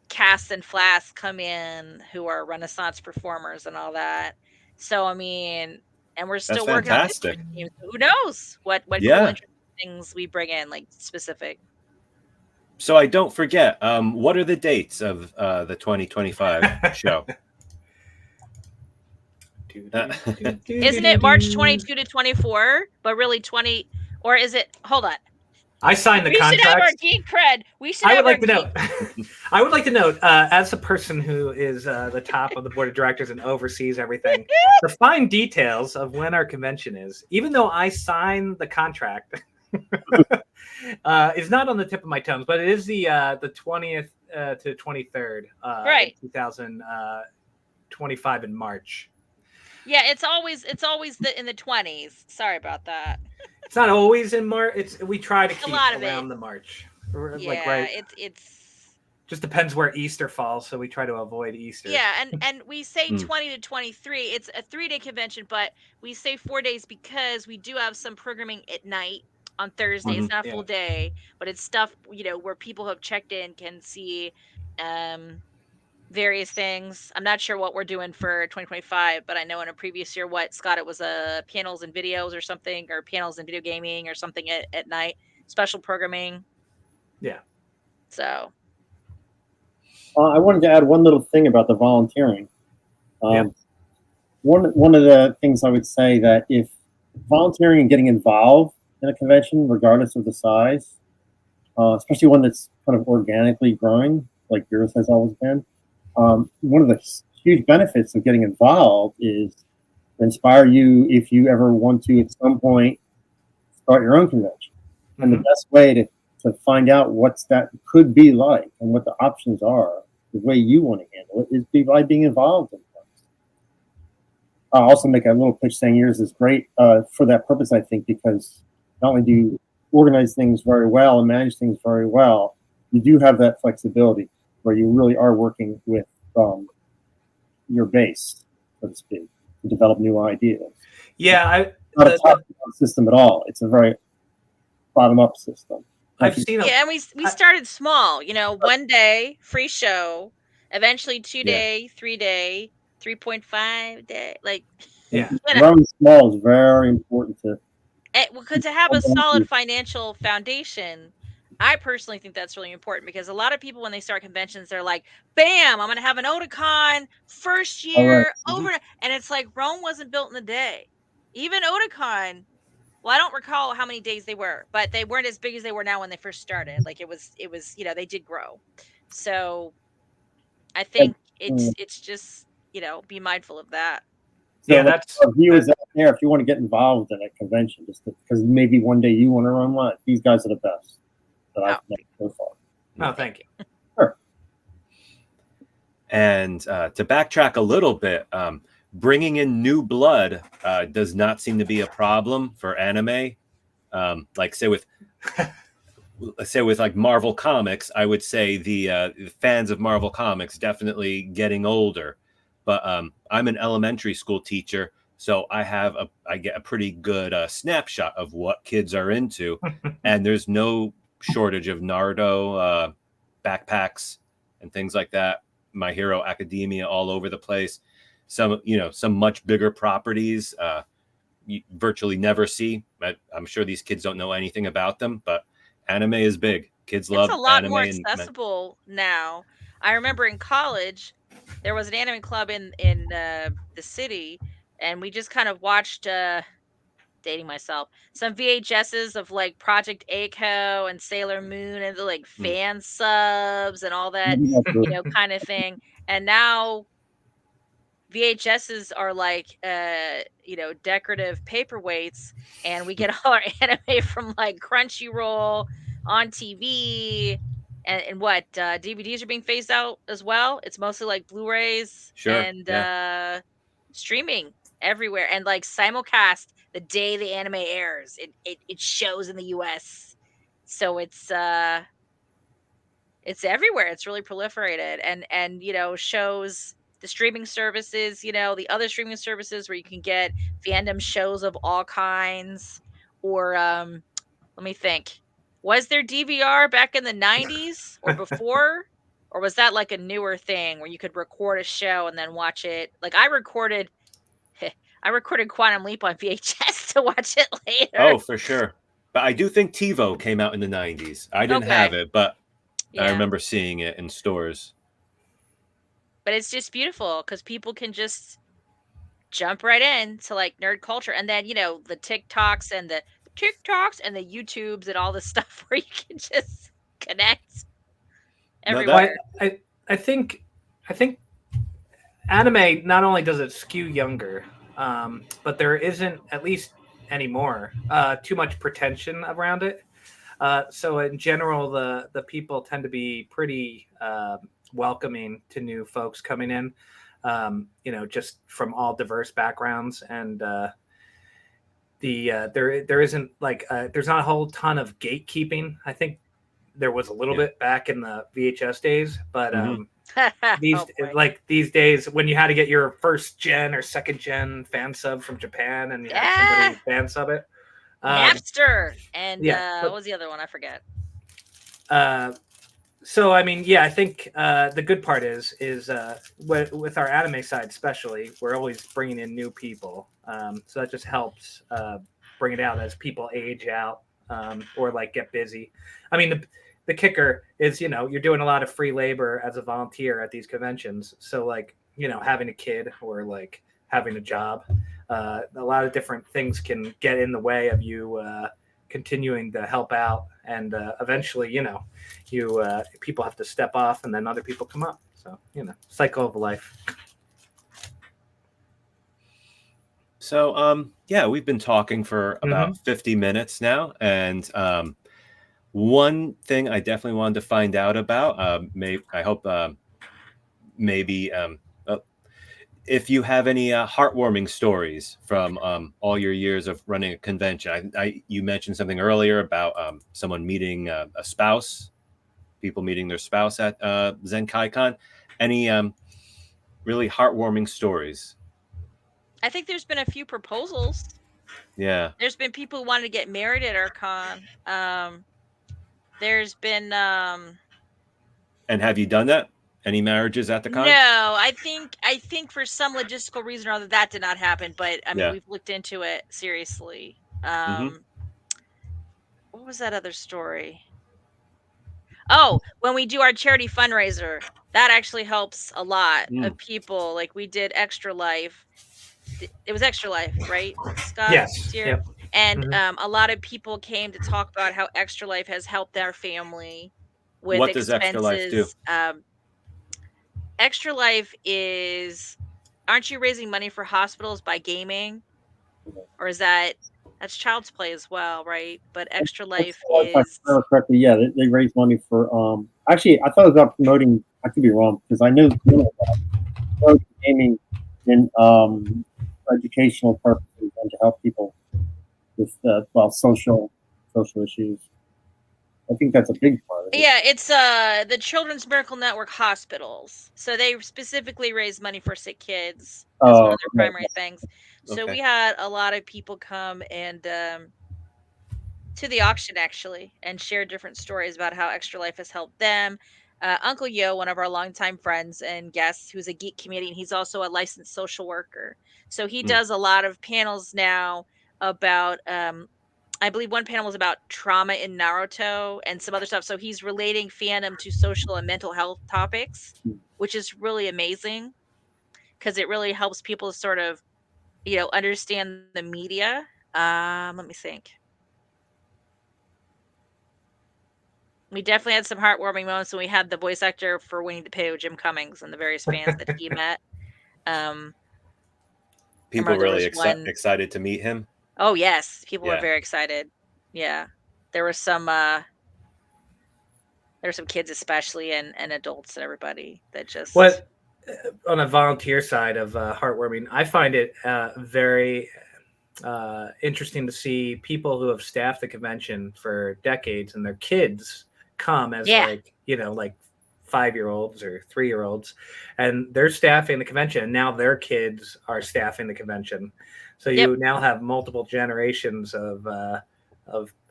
Cass and Flask come in who are Renaissance performers and all that. So I mean, and we're still working on this team. So who knows what cool interesting things we bring in, like specific. So I don't forget, what are the dates of the 2025 show? Isn't it March 22 to 24? But really 20, or is it? Hold on. I signed the contract. We should have our geek cred. I would like to note, as a person who is the top of the board of directors and oversees everything, the fine details of when our convention is, even though I signed the contract, is not on the tip of my tongue, but it is the 20th to 23rd, right? 2025 in March. Yeah, it's always in the 20s. Sorry about that. It's not always in March. We try to keep around the March. Yeah, it's just depends where Easter falls, so we try to avoid Easter. Yeah, and we say 20 to 23. It's a 3-day convention, but we say 4 days because we do have some programming at night on Thursday. It's not a full day, but it's stuff where people who have checked in can see various things. I'm not sure what we're doing for 2025, but I know in a previous year, Scott, it was panels and videos or something, or panels and video gaming or something at night, special programming. Yeah. So. I wanted to add one little thing about the volunteering. Yeah. One of the things I would say that if volunteering and getting involved in a convention, regardless of the size, especially one that's kind of organically growing, like yours has always been, one of the huge benefits of getting involved is to inspire you if you ever want to at some point start your own convention. Mm-hmm. And the best way to find out what's that could be like and what the options are, the way you want to handle it, is by being involved in things. I'll also make a little pitch saying yours is great for that purpose, I think, because not only do you organize things very well and manage things very well, you do have that flexibility where you really are working with your base, so to speak, to develop new ideas. Yeah, it's not a top-down system at all. It's a very bottom-up system. I've seen. And we started small. You know, 1 day free show, eventually 2 day, 3 day, 3.5 day. Like, yeah, growing small is very important to have a solid financial foundation. I personally think that's really important because a lot of people, when they start conventions, they're like, bam, I'm going to have an Otakon first year over. And it's like, Rome wasn't built in a day. Even Otakon, well, I don't recall how many days they were, but they weren't as big as they were now when they first started. Like it was, you know, they did grow. So I think it's just, you know, be mindful of that. So yeah, that's viewers out there. If you want to get involved in a convention, just because maybe one day you want to run one, these guys are the best that I've met so far. Oh, thank you. Sure. And to backtrack a little bit, bringing in new blood does not seem to be a problem for anime. Like say with like Marvel Comics, I would say the fans of Marvel Comics definitely getting older. But I'm an elementary school teacher, so I get a pretty good snapshot of what kids are into, and there's no shortage of Naruto backpacks and things like that. My Hero Academia all over the place. Some much bigger properties you virtually never see. I'm sure these kids don't know anything about them, but anime is big. Kids love anime. It's a lot more accessible now. I remember in college, there was an anime club in the city, and we just kind of watched, dating myself, some VHSs of like Project A-ko and Sailor Moon and the like fan subs and all that, you know, kind of thing. And now VHSs are like, you know, decorative paperweights, and we get all our anime from like Crunchyroll on TV. And what DVDs are being phased out as well. It's mostly like Blu-rays and streaming everywhere, and like simulcast the day the anime airs. It shows in the US, so it's everywhere. It's really proliferated, and you know, shows, the streaming services, you know, the other streaming services where you can get fandom shows of all kinds. Or let me think. Was there DVR back in the 90s or before? Or was that like a newer thing where you could record a show and then watch it? Like I recorded Quantum Leap on VHS to watch it later. Oh, for sure. But I do think TiVo came out in the 90s. I didn't have it, but I remember seeing it in stores. But it's just beautiful because people can just jump right in to like nerd culture. And then, you know, the TikToks and the YouTubes and all the stuff where you can just connect everywhere. I think anime, not only does it skew younger, but there isn't, at least anymore, too much pretension around it. So in general, the people tend to be pretty welcoming to new folks coming in, you know, just from all diverse backgrounds. And there isn't like there's not a whole ton of gatekeeping. I think there was a little bit back in the VHS days, but these days when you had to get your first gen or second gen fan sub from Japan and you had somebody fan sub it. Napster and what was the other one? I forget. So I mean, yeah, I think the good part is with our anime side, especially, we're always bringing in new people. So that just helps bring it out as people age out or like get busy. I mean, the kicker is, you're doing a lot of free labor as a volunteer at these conventions. So like, having a kid or like having a job, a lot of different things can get in the way of you continuing to help out, and eventually, people have to step off, and then other people come up. So cycle of life. So yeah, we've been talking for about 50 minutes now, and one thing I definitely wanted to find out about, I hope maybe if you have any heartwarming stories from all your years of running a convention. You mentioned something earlier about someone meeting a spouse, people meeting their spouse at Zenkaikon. Any really heartwarming stories? I think there's been a few proposals. Yeah. There's been people who wanted to get married at our con. There's been And have you done that? Any marriages at the con? No, I think for some logistical reason or other that did not happen, but I mean, we've looked into it seriously. What was that other story? Oh, when we do our charity fundraiser, that actually helps a lot of people. Like we did Extra Life. It was Extra Life, right, Scott? Yes. Yep. And a lot of people came to talk about how Extra Life has helped their family with what expenses. Does Extra Life do? Extra Life is, aren't you raising money for hospitals by gaming? Or is that's Child's Play as well, right? But Extra Life is... If I remember correctly, yeah, they raise money for, actually, I thought it was about promoting, I could be wrong, because I know about gaming in educational purposes and to help people with, social issues. I think that's a big part of it. Yeah, it's the Children's Miracle Network hospitals. So they specifically raise money for sick kids. That's one of their primary things. So we had a lot of people come and to the auction actually and share different stories about how Extra Life has helped them. Uncle Yo, one of our longtime friends and guests, who's a geek comedian, he's also a licensed social worker. So he does a lot of panels now about I believe one panel was about trauma in Naruto and some other stuff. So he's relating fandom to social and mental health topics, which is really amazing because it really helps people sort of, understand the media. Let me think. We definitely had some heartwarming moments when we had the voice actor for Winnie the Pooh, Jim Cummings, and the various fans that he met. People really excited to meet him. Oh yes, people were very excited. Yeah, there were some kids especially and adults and everybody that just. What on a volunteer side of heartwarming, I find it very interesting to see people who have staffed the convention for decades and their kids come as like 5-year-olds or 3-year-olds, and they're staffing the convention, and now their kids are staffing the convention. So you now have multiple generations of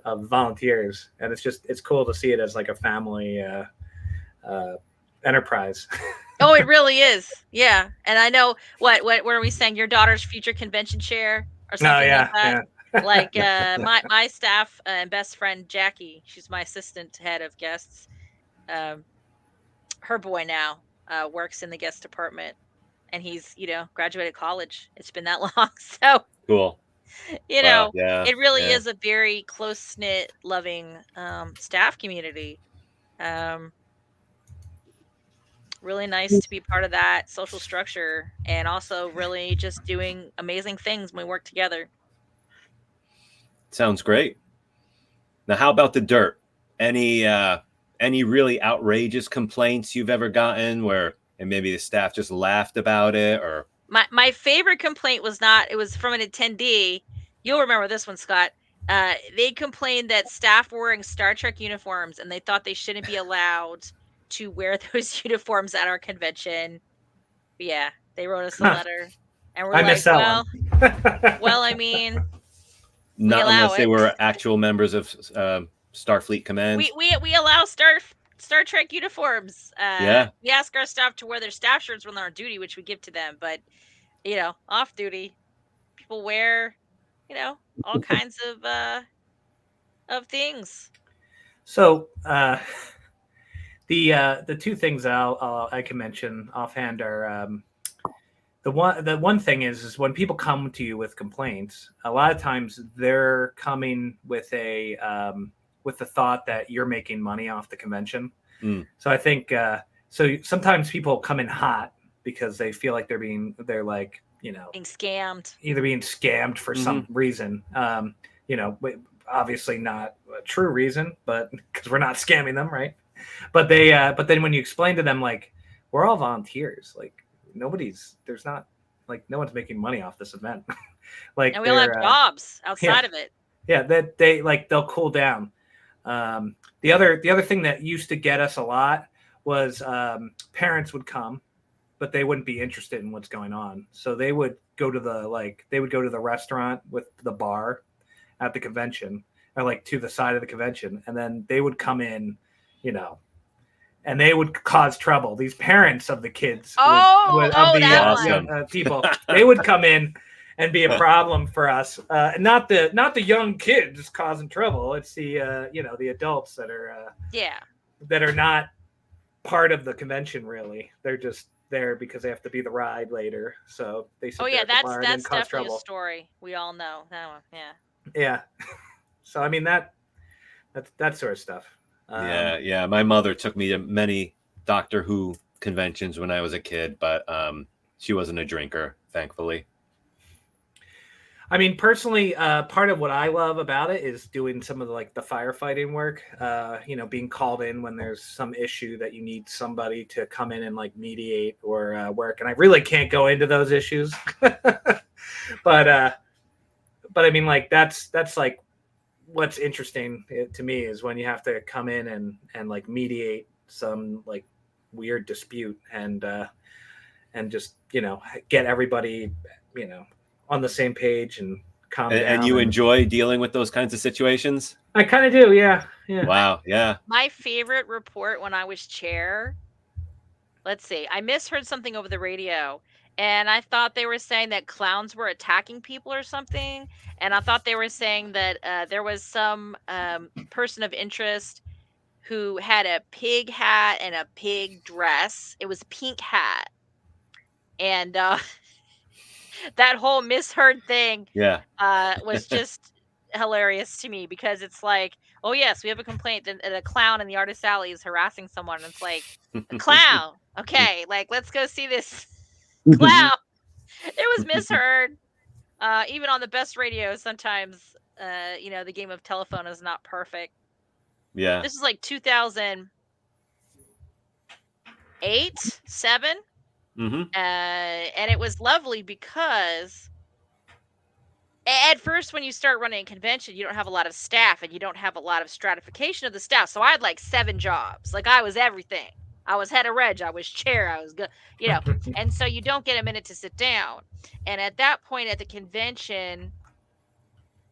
volunteers, and it's cool to see it as like a family enterprise. Oh, it really is. Yeah, and I know what are we saying? Your daughter's future convention chair or something like that. Yeah. Like my staff and best friend Jackie, she's my assistant head of guests. Her boy now works in the guest department. And he's, graduated college. It's been that long. So cool. It really is a very close-knit, loving staff community. Really nice to be part of that social structure and also really just doing amazing things when we work together. Sounds great. Now, how about the dirt? Any really outrageous complaints you've ever gotten where... and maybe the staff just laughed about it, or my favorite complaint was it was from an attendee. You'll remember this one, Scott. They complained that staff were wearing Star Trek uniforms and they thought they shouldn't be allowed to wear those uniforms at our convention. Yeah, they wrote us a letter, and we're well, I mean, not unless they were actual members of Starfleet Command. We allow Star Trek uniforms. Yeah. We ask our staff to wear their staff shirts when they're on duty, which we give to them. But off duty, people wear, all kinds of things. So the two things I can mention offhand are the one thing is when people come to you with complaints, a lot of times they're coming with with the thought that you're making money off the convention. So I think so sometimes people come in hot because they feel like they're being scammed, either being scammed for some reason. Obviously not a true reason, but because we're not scamming them, right? But then when you explain to them, like, we're all volunteers, like no one's making money off this event. Like, and we all have jobs outside of it. Yeah, that they'll cool down. The other thing that used to get us a lot was parents would come, but they wouldn't be interested in what's going on. So they would go to the restaurant with the bar at the convention, or to the side of the convention, and then they would come in, and they would cause trouble. These parents of the kids, people, they would come in and be a problem for us. Not the young kids causing trouble. It's the the adults that are not part of the kind really. They're just there because they have to be the ride later. So they sit there at the bar and then cause definitely trouble. a story we all know that one. Yeah. So I mean that sort of stuff. Yeah. My mother took me to many Doctor Who conventions when I was a kid, but she wasn't a drinker, thankfully. I mean, personally, part of what I love about it is doing some of the firefighting work. Being called in when there's some issue that you need somebody to come in and mediate or work. And I really can't go into those issues, but I mean, that's what's interesting to me is when you have to come in and mediate some weird dispute and just get everybody on the same page and calm down. And you enjoy dealing with those kinds of situations? I kind of do, yeah. Wow, yeah. My favorite report when I was chair, let's see, I misheard something over the radio, and I thought they were saying that clowns were attacking people or something, and I thought they were saying that there was some person of interest who had a pig hat and a pig dress. It was a pink hat. And that whole misheard thing was just hilarious to me because it's like, oh yes, we have a complaint that a clown in the artist alley is harassing someone. And it's like, a clown. Okay, let's go see this clown. It was misheard. Even on the best radio, sometimes the game of telephone is not perfect. Yeah. This is 2008, 7. And it was lovely because at first when you start running a convention, you don't have a lot of staff and you don't have a lot of stratification of the staff. So I had 7 jobs. I was everything. I was head of reg. I was chair. I was good, and so you don't get a minute to sit down. And at that point at the convention,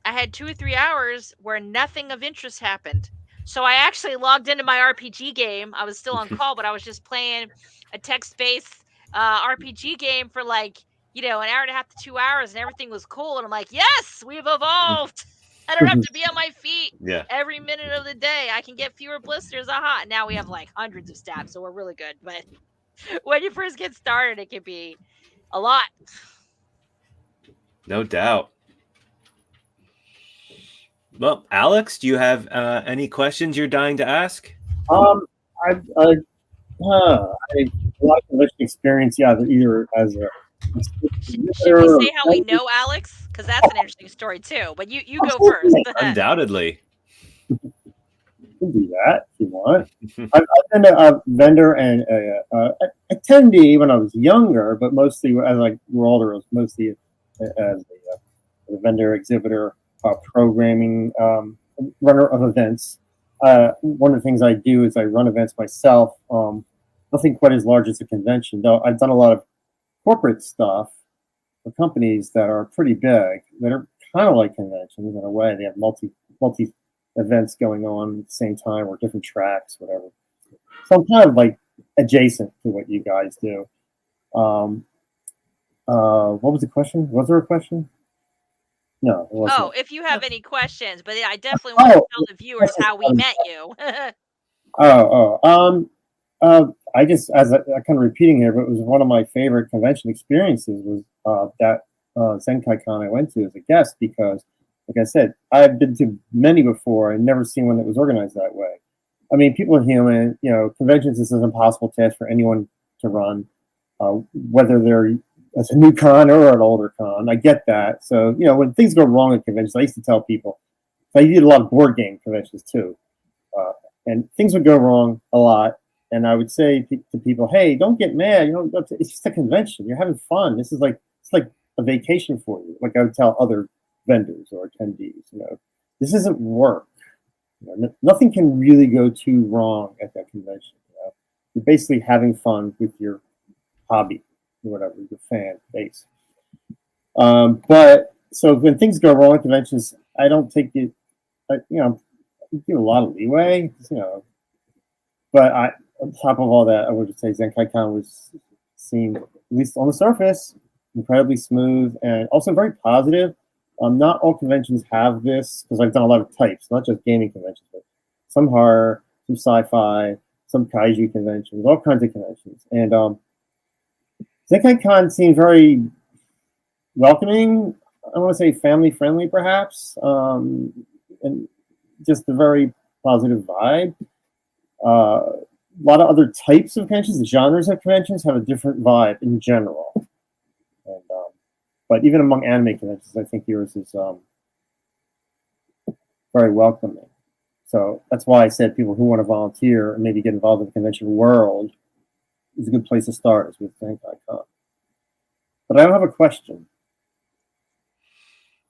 I had 2 or 3 hours where nothing of interest happened. So I actually logged into my RPG game. I was still on call, but I was just playing a text-based RPG game for an hour and a half to 2 hours, and everything was cool. And I'm like, yes, we've evolved. I don't have to be on my feet every minute of the day. I can get fewer blisters. Aha. Now we have hundreds of stabs, so we're really good. But when you first get started, it can be a lot. No doubt. Well, Alex, do you have any questions you're dying to ask? I a lot of convention experience, either as a should we say how we know Alex? Because that's an interesting story too. But you go first. Undoubtedly. You can do that if you want. I've been a vendor and a attendee when I was younger, but mostly as I grew older, it was mostly as a vendor, exhibitor, programming, runner of events. One of the things I do is I run events myself. Nothing quite as large as a convention, though. I've done a lot of corporate stuff for companies that are pretty big, that are kind of like conventions in a way. They have multi events going on at the same time or different tracks, whatever. So I'm kind of like adjacent to what you guys do. What was the question? Was there a question? No, it wasn't. Oh, if you have any questions, but I definitely want to tell the viewers how we met you. I just, as I kind of repeating here, but it was one of my favorite convention experiences was that Zenkaikon I went to as a guest because, like I said, I've been to many before and never seen one that was organized that way. I mean, people are human. You know, conventions is an impossible task for anyone to run, whether they're as a new con or an older con. I get that. So, you know, when things go wrong at conventions, I used to tell people, I did a lot of board game conventions too. And things would go wrong a lot. And I would say to people, hey, don't get mad. You know, it's just a convention. You're having fun. It's like a vacation for you. Like I would tell other vendors or attendees, you know, this isn't work. You know, nothing can really go too wrong at that convention. You know? You're basically having fun with your hobby or whatever, your fan base. But so when things go wrong at conventions, I don't take it, you know, I give a lot of leeway, you know. But on top of all that, I would say Zenkaikon seemed, at least on the surface, incredibly smooth and also very positive. Not all conventions have this because I've done a lot of types, not just gaming conventions, but some horror, some sci-fi, some kaiju conventions, all kinds of conventions. And Zenkaikon seemed very welcoming. I want to say family friendly, perhaps, and just a very positive vibe. A lot of other types of conventions, the genres of conventions have a different vibe in general. And, but even among anime conventions, I think yours is very welcoming. So that's why I said people who want to volunteer and maybe get involved in the convention world is a good place to start, is with Zenkaikon. But I don't have a question.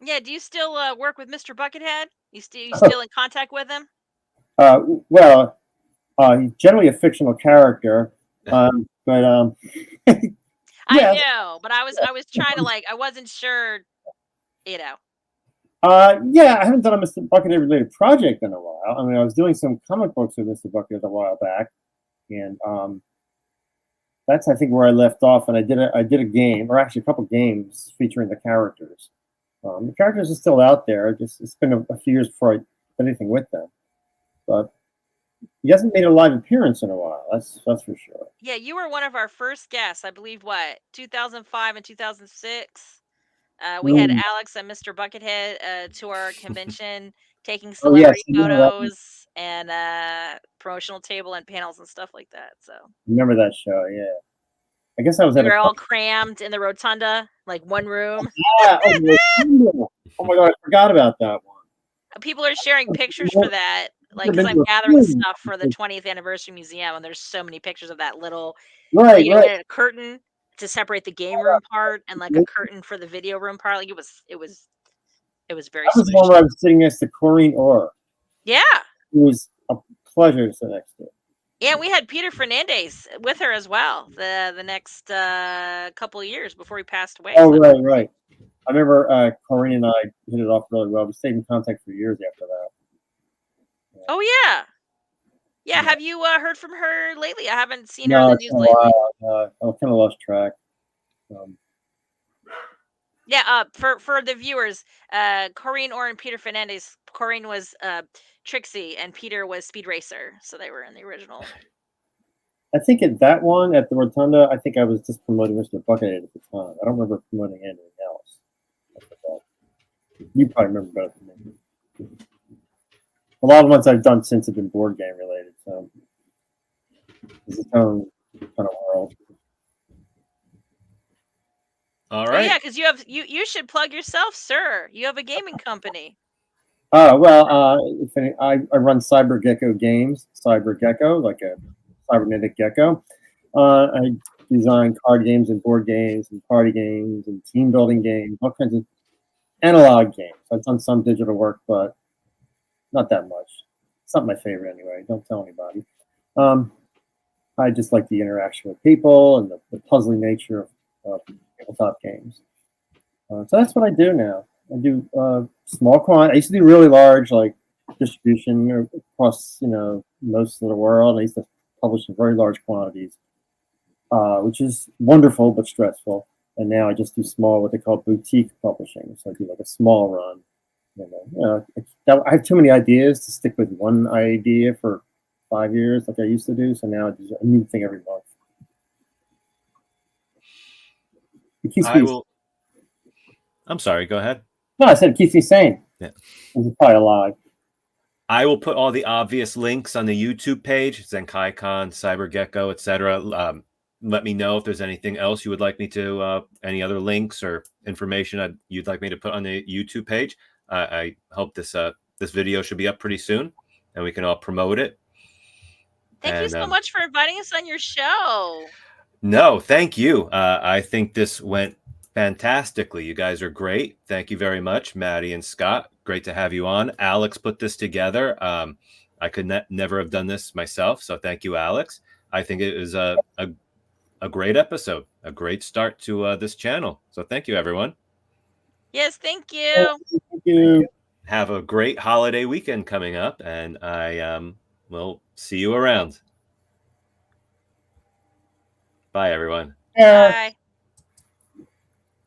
Yeah, do you still work with Mr. Buckethead? You still in contact with him? Well, he's generally a fictional character, but I yeah. know, but I was trying to I wasn't sure, you know. Yeah, I haven't done a Mr. Buckethead related project in a while. I mean, I was doing some comic books with Mr. Buckethead a while back, and that's I think where I left off. And I did a game, or actually a couple games featuring the characters. The characters are still out there. It's been a few years before I did anything with them, but he hasn't made a live appearance in a while. That's for sure. Yeah, you were one of our first guests, I believe. What, 2005 and 2006? We had Alex and Mr. Buckethead to our convention, taking celebrity photos and promotional table and panels and stuff like that. So remember that show? Yeah. I guess I was. We were all crammed in the rotunda, like one room. Yeah. Oh my god, I forgot about that one. People are sharing pictures for that, because I'm gathering stuff for the 20th anniversary museum, and there's so many pictures of that little. Right. A curtain to separate the game room part, and a curtain for the video room part. Like it was very. That was one where I was sitting next to Corinne Orr. Yeah. It was a pleasure to sit next to her. Yeah, we had Peter Fernandez with her as well. The next couple of years before he passed away. Oh, so. Right. I remember Corinne and I hit it off really well. We stayed in contact for years after that. Yeah. Oh yeah. Yeah, have you heard from her lately? I haven't seen her in the news lately. I kind of lost track. Yeah, for the viewers, Corinne Orr and Peter Fernandez. Corinne was Trixie and Peter was Speed Racer, so they were in the original. I think at that one at the Rotunda, I think I was just promoting Mr. Buckethead at the time. I don't remember promoting anything else. You probably remember better than me. A lot of the ones I've done since have been board game related, so it's its own kind of world. All right. Yeah, because you should plug yourself, sir. You have a gaming company. Well, I run Cybergecko games. Cybergecko, like a cybernetic gecko. I design card games and board games and party games and team building games, all kinds of analog games. I've done some digital work, but not that much. It's not my favorite anyway. Don't tell anybody. I just like the interaction with people and the puzzling nature of tabletop games. So that's what I do now. I do small quantity. I used to do really large, like distribution across, most of the world. I used to published in very large quantities, which is wonderful but stressful. And now I just do small, what they call boutique publishing. So I do like a small run. I have too many ideas to stick with one idea for 5 years like I used to do. So now I do a new thing every month. It keeps me. I'm sorry. Go ahead. No, I said it keeps me sane. Yeah. It's probably a lie. I will put all the obvious links on the YouTube page, Zenkaikon, Cybergecko, etc. Let me know if there's anything else you would like me to, any other links or information you'd like me to put on the YouTube page. I hope this video should be up pretty soon, and we can all promote it. Thank you so much for inviting us on your show. No, thank you. I think this went fantastically. You guys are great. Thank you very much, Maddie and Scott. Great to have you on. Alex put this together. I could never have done this myself, so thank you, Alex. I think it was a great episode, a great start to this channel. So thank you, everyone. Yes, thank you. Thank you. Have a great holiday weekend coming up, and I will see you around. Bye, everyone. Yeah. Bye.